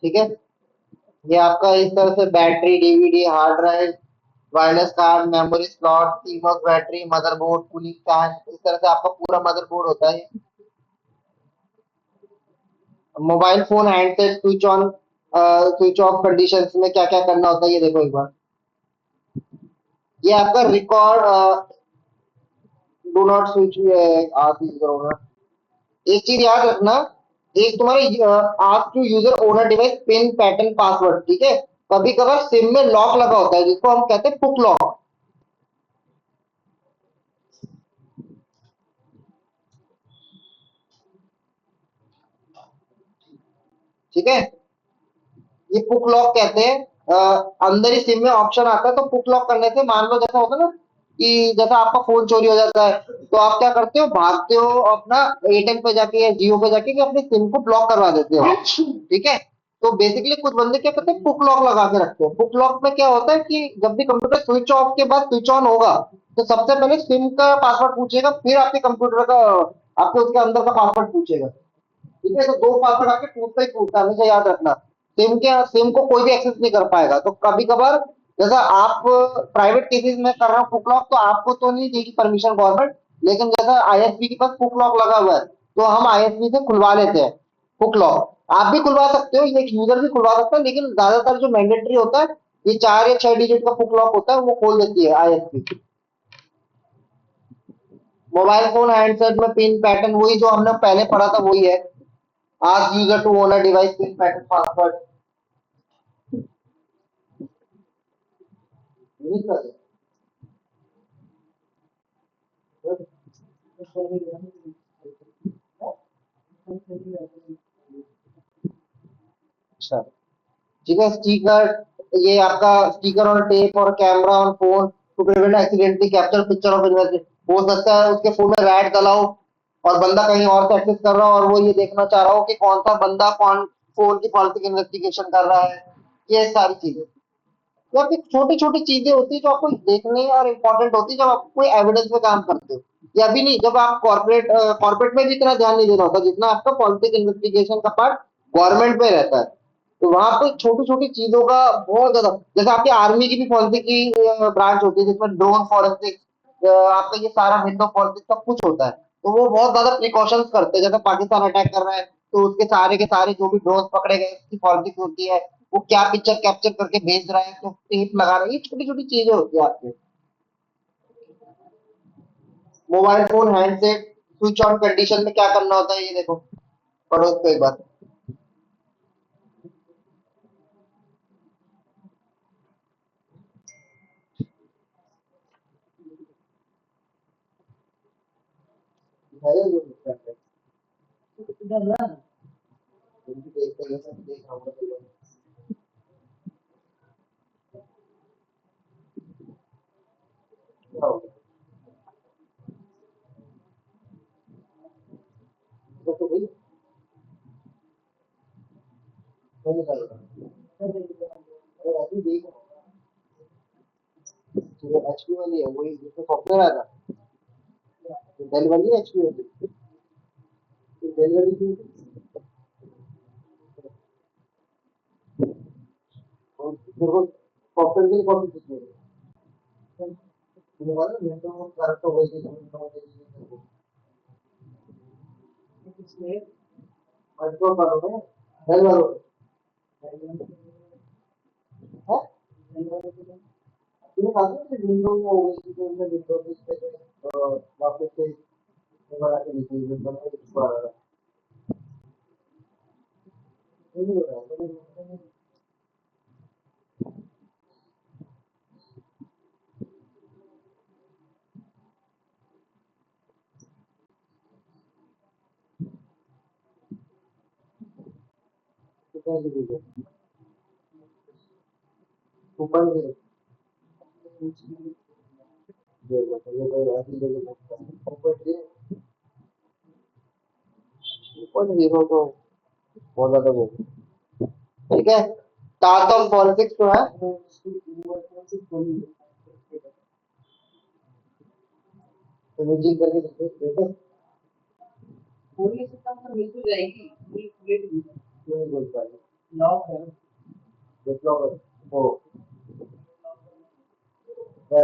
ठीक है, ये आपका इस तरह से battery, DVD, hard drive, wireless card, memory slot, CMOS battery, motherboard, cooling fan, इस तरह से आपका पूरा मदरबोर्ड होता है। Mobile phone handset switch on switch off conditions में क्या क्या करना होता है ये देखो एक बार। ये आपका रिकॉर्ड डू नॉट स्विच आप यूज करोगे। एक चीज याद रखना, एक तुम्हारे ask to user owner device pin pattern password, ठीक है। कभी कभार सिम में लॉक लगा होता है जिसको हम कहते हैं पुक लॉक, ठीक है। ये पुक लॉक कहते हैं। अंदर ही सिम में ऑप्शन आता है, तो पुक लॉक करने से मान लो जैसा होता है ना कि जैसा आपका फोन चोरी हो जाता है, तो आप क्या करते हो, भागते हो अपना एयरटेल पे जाके या जियो पे जाके कि अपने सिम को ब्लॉक करवा देते हो, ठीक है। तो बेसिकली कुछ बंदे क्या करते हैं, पुक लॉक लगा के रखते हैं। पुक लॉक में क्या होता है कि जब भी कंप्यूटर स्विच ऑफ के बाद स्विच ऑन होगा, तो सबसे पहले सिम का पासवर्ड पूछेगा, फिर आपके कंप्यूटर का आपके उसके अंदर का पासवर्ड पूछेगा, ठीक है। तो दो पासवर्ड आपके टूटता ही टूटता है, हमेशा याद रखना। सिम को कोई भी एक्सेस नहीं कर पाएगा। तो कभी कभार जैसा आप प्राइवेट केसेस में कर रहे हो कुक लॉक, तो आपको तो नहीं देगी परमिशन गवर्नमेंट, लेकिन जैसा ISP के पास कुक लॉक लगा हुआ है, तो हम ISP से खुलवा लेते हैं कुक लॉक। आप भी खुलवा सकते हो, ये यूजर भी खुलवा सकता है, लेकिन ज्यादातर जो मैंडेटरी होता है ये 4 या 6 डिजिट का कुक लॉक होता है, वो खोल देती है ISP। मोबाइल फोन हैंडसेट में पिन पैटर्न वही जो हमने पहले पढ़ा था वही है। Ask user to own a device pin pattern password. नहीं कर अच्छा, ठीक है। स्टिकर, ये आपका स्टिकर और टेप और camera on phone to prevent accidentally capture picture of investigation. हो सकता है उसके फोन में रैट डला हो और बंदा कहीं और से एक्सेस कर रहा हो और वो ये देखना चाह रहा हो कि कौन सा बंदा कौन फोन की पॉलिटिक इन्वेस्टिगेशन कर रहा है, ये सारी चीजें। तो आपकी छोटी छोटी चीजें होती है जो आपको देखने और इम्पोर्टेंट होती है जब आप कोई एविडेंस पे काम करते हो। या भी नहीं, जब आप कॉर्पोरेट में भी इतना ध्यान नहीं देना होता जितना आपका पॉलिटिक इन्वेस्टिगेशन का पार्ट गवर्नमेंट पे रहता है। तो वहां पे छोटी छोटी चीजों का बहुत ज्यादा, जैसे आपकी आर्मी की भी फॉरेंसिक की ब्रांच होती है जिसमें ड्रोन फॉरेंसिक, आपका ये सारा विंडो फॉरेंसिक सब कुछ होता है। तो वो बहुत ज्यादा प्रिकॉशंस करते हैं। जैसे पाकिस्तान अटैक कर रहा है, तो उसके सारे के सारे जो भी ड्रोन पकड़े गए उसकी फॉरेंसिक होती है, वो क्या पिक्चर कैप्चर करके भेज रहा है, तो टेप लगा रहा है, ये छोटी छोटी चीजें होती है आपके। Mobile phone handset switch on condition में क्या करना होता है ये देखो, पढ़ो इसको एक बार। HP वाली है वही जिसमें सॉफ्टवेयर आएगा, डेल वाली है HP वाली, डेल वाली की फिर वो सॉफ्टवेयर के लिए कौन सी चीज है? तुम्हें मालूम है तो करेक्ट हो गई थी इसमें कंट्रोल वालों में, डेल वालों में है। तुम्हें मालूम है विंडो वो हो गई थी तो उनने विंडो पे वापस से बना के दी थी बना के छुपा रहा था। नहीं हो रहा है तो कैसे दी 2.0 ये तो ऐसी जगह 2.0 तो बहुत ज्यादा वो, ठीक है। टास्क ऑफ पॉलिटिक्स जो है इमेजिंग करके देखो, पूरी सिस्टम पर मिल तो जाएगी, क्यों नहीं बोल पाएगी, लॉक है, डेडलॉक है वो। ठीक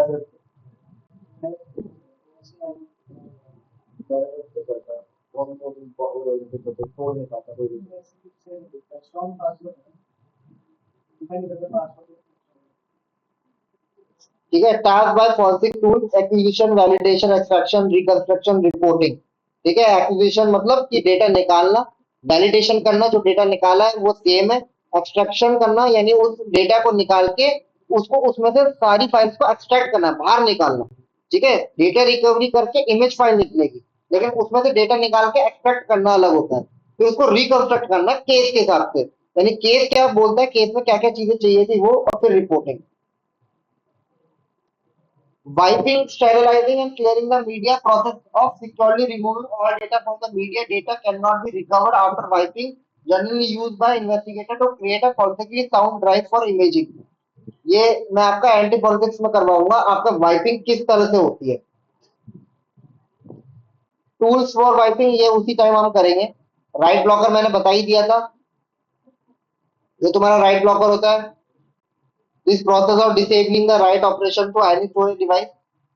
है, task by forensic tool, acquisition, validation, extraction, reconstruction, reporting. ठीक है, एक्विजिशन मतलब कि डेटा निकालना, वैलिडेशन करना, जो डेटा निकाला है वो सेम है, एक्सट्रैक्शन करना यानी उस डेटा को निकाल के उसको उसमें से सारी फाइल्स को एक्सट्रैक्ट करना, बाहर निकालना। ठीक है, डेटा रिकवरी करके इमेज फाइल निकलेगी, लेकिन उसमें से डेटा निकाल के एक्सट्रैक्ट करना अलग होता है। फिर उसको रिकंस्ट्रक्ट करना केस के हिसाब से, यानी केस क्या बोलता है, केस में क्या क्या चीजें चाहिए थी वो, और फिर reporting. Wiping, sterilizing, and clearing the media process of securely removing all data from the media. Data cannot be recovered after wiping. Generally used by investigator to create a forensically sound drive for imaging. ये मैं आपका anti forensics में करवाऊंगा, आपका wiping किस तरह से होती है। टूल्स फॉर वाइपिंग ये उसी टाइम हम करेंगे। राइट ब्लॉकर मैंने बता ही दिया था, ये तुम्हारा राइट ब्लॉकर होता है। This process of disabling the write operation to any storage device,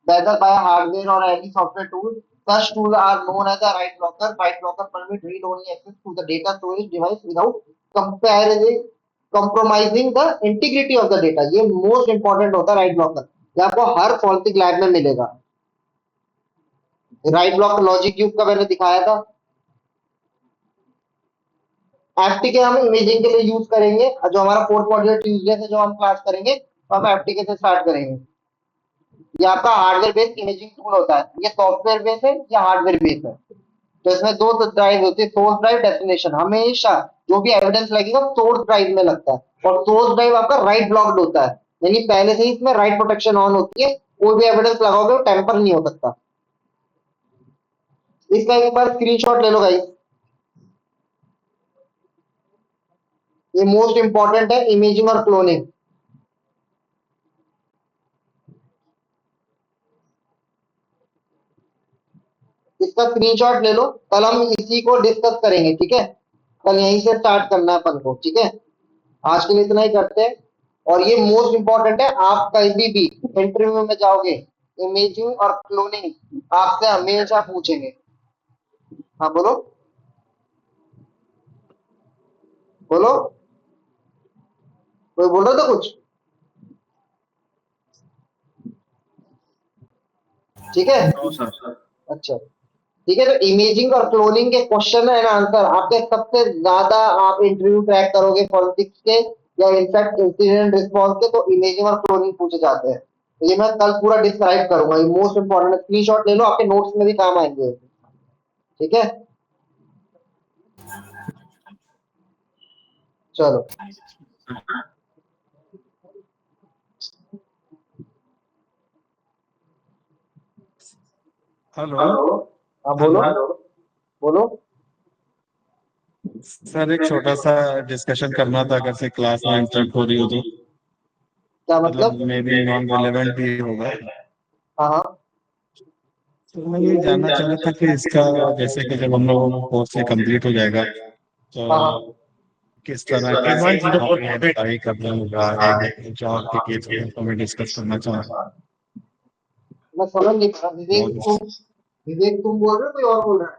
whether by hardware or any software tool, such tools are known as a write blocker. Write blocker permit read-only access to the data storage device without compromising the integrity of the data. ये most important होता है right blocker, ये आपको हर forensic lab में मिलेगा। Right block logic cube का मैंने दिखाया था। एफटीके हम इमेजिंग के लिए यूज करेंगे, जो हमारा फोर्थ मॉड्यूल ट्यूसडे से जो हम क्लास करेंगे तो हम एफटीके से स्टार्ट करेंगे। ये आपका हार्डवेयर बेस्ड इमेजिंग टूल होता है, ये सॉफ्टवेयर बेस्ड है या हार्डवेयर बेस्ड है। तो इसमें दो ड्राइव होती है, सोर्स ड्राइव, डेस्टिनेशन। हमेशा जो भी एविडेंस लगेगा सोर्स ड्राइव में लगता है, और सोर्स ड्राइव आपका राइट ब्लॉक्ड होता है, यानी पहले से ही इसमें राइट प्रोटेक्शन ऑन होती है, कोई भी एविडेंस लगाओगे वो टेम्पर नहीं हो सकता। इसका एक बार स्क्रीनशॉट ले लो गाइस, ये मोस्ट इंपॉर्टेंट है, इमेजिंग और क्लोनिंग। इसका स्क्रीनशॉट ले लो, कल हम इसी को डिस्कस करेंगे। ठीक है, कल यहीं से स्टार्ट करना है अपन को। ठीक है, आज के लिए इतना ही करते हैं। और ये मोस्ट इंपॉर्टेंट है, आप कहीं भी इंटरव्यू में जाओगे, इमेजिंग और क्लोनिंग आपसे हमेशा पूछेंगे। हाँ बोलो बोलो, कोई बोल रहा था कुछ? ठीक है, अच्छा ठीक है। तो इमेजिंग और क्लोनिंग के क्वेश्चन एंड आंसर आपके सबसे ज्यादा आप इंटरव्यू क्रैक करोगे फॉरेंसिक्स के या इनफैक्ट इंसिडेंट रिस्पॉन्स के, तो इमेजिंग और क्लोनिंग पूछे जाते हैं। तो ये मैं कल पूरा डिस्क्राइब करूंगा, ये मोस्ट इंपॉर्टेंट है, स्क्रीनशॉट ले लो, आपके नोट्स में भी काम आएंगे। ठीक है, चलो हेलो। हाँ बोलो बोलो। सर एक छोटा सा डिस्कशन करना था, अगर से क्लास में इंटरप्ट हो रही हो तो, क्या मतलब मतलब? मे बी नॉन रेलेवेंट भी होगा। हाँ हाँ तो मैं ये जानना चाह रहा था कि इसका, जैसे कि जब हम लोग कोर्स से कंप्लीट हो जाएगा तो हाँ हाँ, किस तरह की हमें पढ़ाई करना होगा, एक जॉब के केस को हमें डिस्कस करना चाहूँगा। मैं समझ नहीं पा रहा। विवेक तुम बोल रहे हो कोई और बोल रहा है?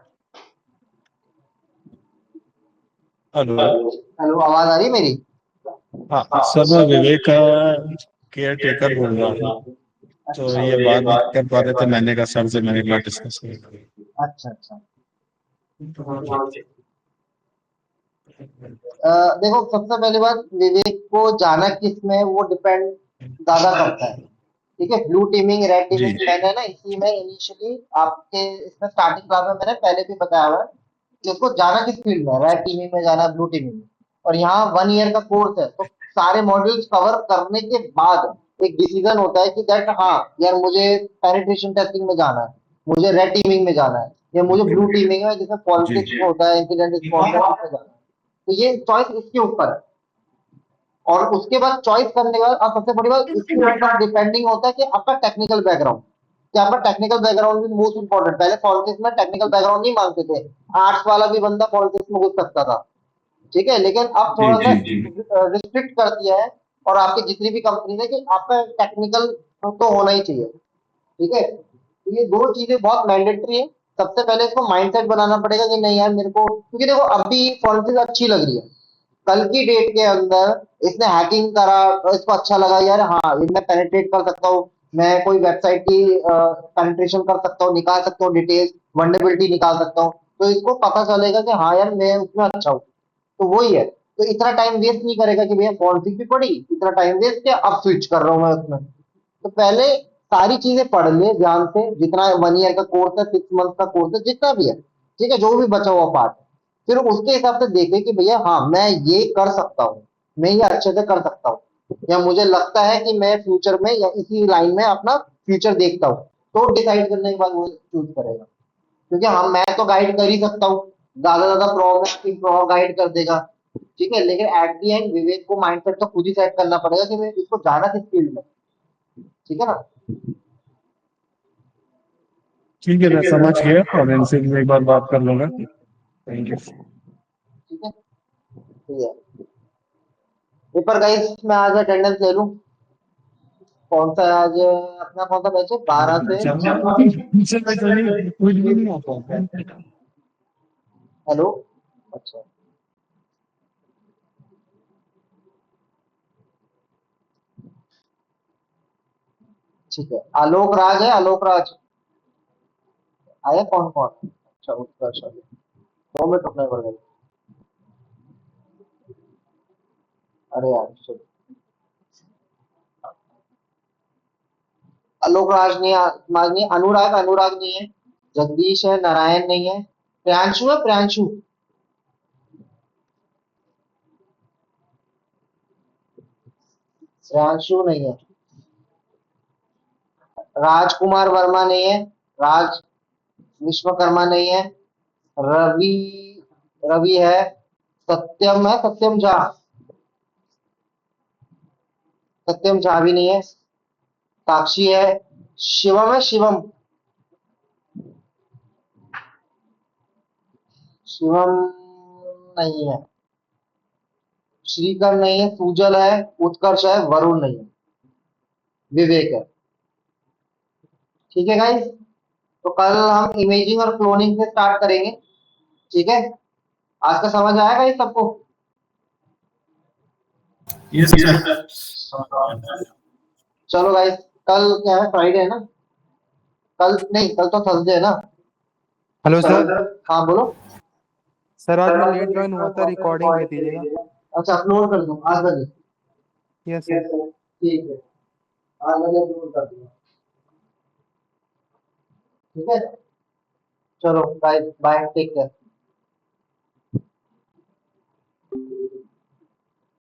हेलो। हेलो, आवाज आ रही है मेरी? हाँ सर, मैं विवेक का केयर टेकर बोल रहा हूँ। तो अच्छा ये बात नहीं कर पा रहे थे, मैंने कहा सर से मैंने एक बार डिस्कस करें। अच्छा अच्छा। देखो, सबसे पहली बात, विवेक को जाना किस में वो डिपेंड ज्यादा करता है। ठीक है, ब्लू टीमिंग, रेड जी टीमिंग, मैंने ना इसी में इनिशियली आपके इसमें स्टार्टिंग क्लास में मैंने पहले भी बताया हुआ है कि उसको जाना किस फील्ड में, रेड टीमिंग में जाना, ब्लू टीमिंग में। और यहाँ 1 ईयर का कोर्स है, तो सारे मॉड्यूल्स कवर करने के बाद एक डिसीजन होता है कि दैट हाँ यार मुझे पेनिट्रेशन टेस्टिंग में जाना है, मुझे रेड टीमिंग में जाना है, या मुझे ब्लू टीमिंग में जिसमें जी पॉलिटिक्स होता है, इंसिडेंट रिस्पॉन्स है, उसमें जाना है। तो ये चॉइस इसके ऊपर है। और उसके बाद चॉइस करने के बाद अब सबसे बड़ी बात इसके ऊपर डिपेंडिंग होता है कि आपका टेक्निकल बैकग्राउंड, कि आपका टेक्निकल बैकग्राउंड भी मोस्ट इंपॉर्टेंट। पहले पॉलिटिक्स में टेक्निकल बैकग्राउंड नहीं मांगते थे, आर्ट्स वाला भी बंदा पॉलिटिक्स में घुस सकता था। ठीक है, लेकिन अब जी थोड़ा सा जी जी रिस्ट्रिक्ट कर दिया है, और आपकी जितनी भी कंपनी है कि आपका टेक्निकल तो होना ही चाहिए। ठीक है, तो ये दो चीजें बहुत मैंडेटरी है। सबसे पहले इसको माइंडसेट बनाना पड़ेगा कि नहीं यार मेरे को, क्योंकि देखो अभी फॉरेंसिक अच्छी लग रही है, कल की डेट के अंदर इसने हैकिंग करा तो इसको अच्छा लगा यार, हाँ ये मैं पेनिट्रेट कर सकता हूँ, मैं कोई वेबसाइट की पेनिट्रेशन कर सकता हूँ, निकाल सकता हूँ डिटेल्स, वल्नरेबिलिटी निकाल सकता हूँ, तो इसको पता चलेगा कि हाँ यार मैं उसमें अच्छा हूँ। तो वही है, तो इतना टाइम वेस्ट नहीं करेगा कि भैया फॉरेंसिक भी पढ़ी, इतना टाइम वेस्ट किया, अब स्विच कर रहा हूँ मैं उसमें। तो पहले सारी चीजें पढ़ ले ध्यान से, जितना 1 ईयर का कोर्स है, 6 मंथ का कोर्स है, जितना भी है, ठीक है, जो भी बचा हुआ पार्ट, फिर उसके हिसाब से देखे कि भैया हाँ मैं ये कर सकता हूँ, मैं ये अच्छे से कर सकता हूँ, या मुझे लगता है कि मैं फ्यूचर में या इसी लाइन में अपना फ्यूचर देखता हूँ, तो डिसाइड करने के बाद वो चूज करेगा। क्योंकि हाँ मैं तो गाइड कर ही सकता हूँ, ज्यादा प्रो गाइड कर देगा, ठीक है, लेकिन एट दी एंड विवेक को माइंडसेट तो खुद ही सेट करना पड़ेगा कि मैं इसको जाना किस फील्ड में, ठीक है ना। ठीक है, मैं समझ गया और इनसे भी एक बार बात कर लूंगा। Thank you. ठीक है, ठीक है। पेपर गाइस मैं आज अटेंडेंस ले लूं, कौन सा है आज अपना, कौन सा बैच है 12 से। कुछ भी नहीं आता। हेलो, अच्छा ठीक है, आलोक राज है, आलोक राज आया, कौन कौन, अच्छा उसका, अच्छा 2 मिनट रुकने पड़ेगा, अरे यार shit। आलोक राज नहीं, राज नहीं, अनुराग, अनुराग नहीं है, जगदीश है, नारायण नहीं है, प्रियांशु है, प्रियांशु, प्रियांशु नहीं है, राजकुमार वर्मा नहीं है, राज विश्वकर्मा नहीं है, रवि, रवि है, सत्यम है, सत्यम झा, सत्यम झा भी नहीं है, साक्षी है, शिवम है, शिवम, शिवम नहीं है, श्रीकर नहीं है, सुजल है, उत्कर्ष है, वरुण नहीं है, विवेक है। ठीक है गाइस, तो कल हम इमेजिंग और क्लोनिंग से स्टार्ट करेंगे, ठीक है। आज का समझ आएगा ये सबको। Yes sir. चलो गाइस, कल क्या है, फ्राइडे है ना, कल नहीं, कल तो थर्सडे है ना। Hello sir. हाँ बोलो। सर आज मैं लेट ज्वाइन हुआ था, रिकॉर्डिंग भेज दीजिएगा। अच्छा अपलोड कर दूँ आज बजे। Yes sir. ठीक है, आज बजे अपलोड कर दूंगा, ठीक है। चलो बाय बाय, टेक केयर।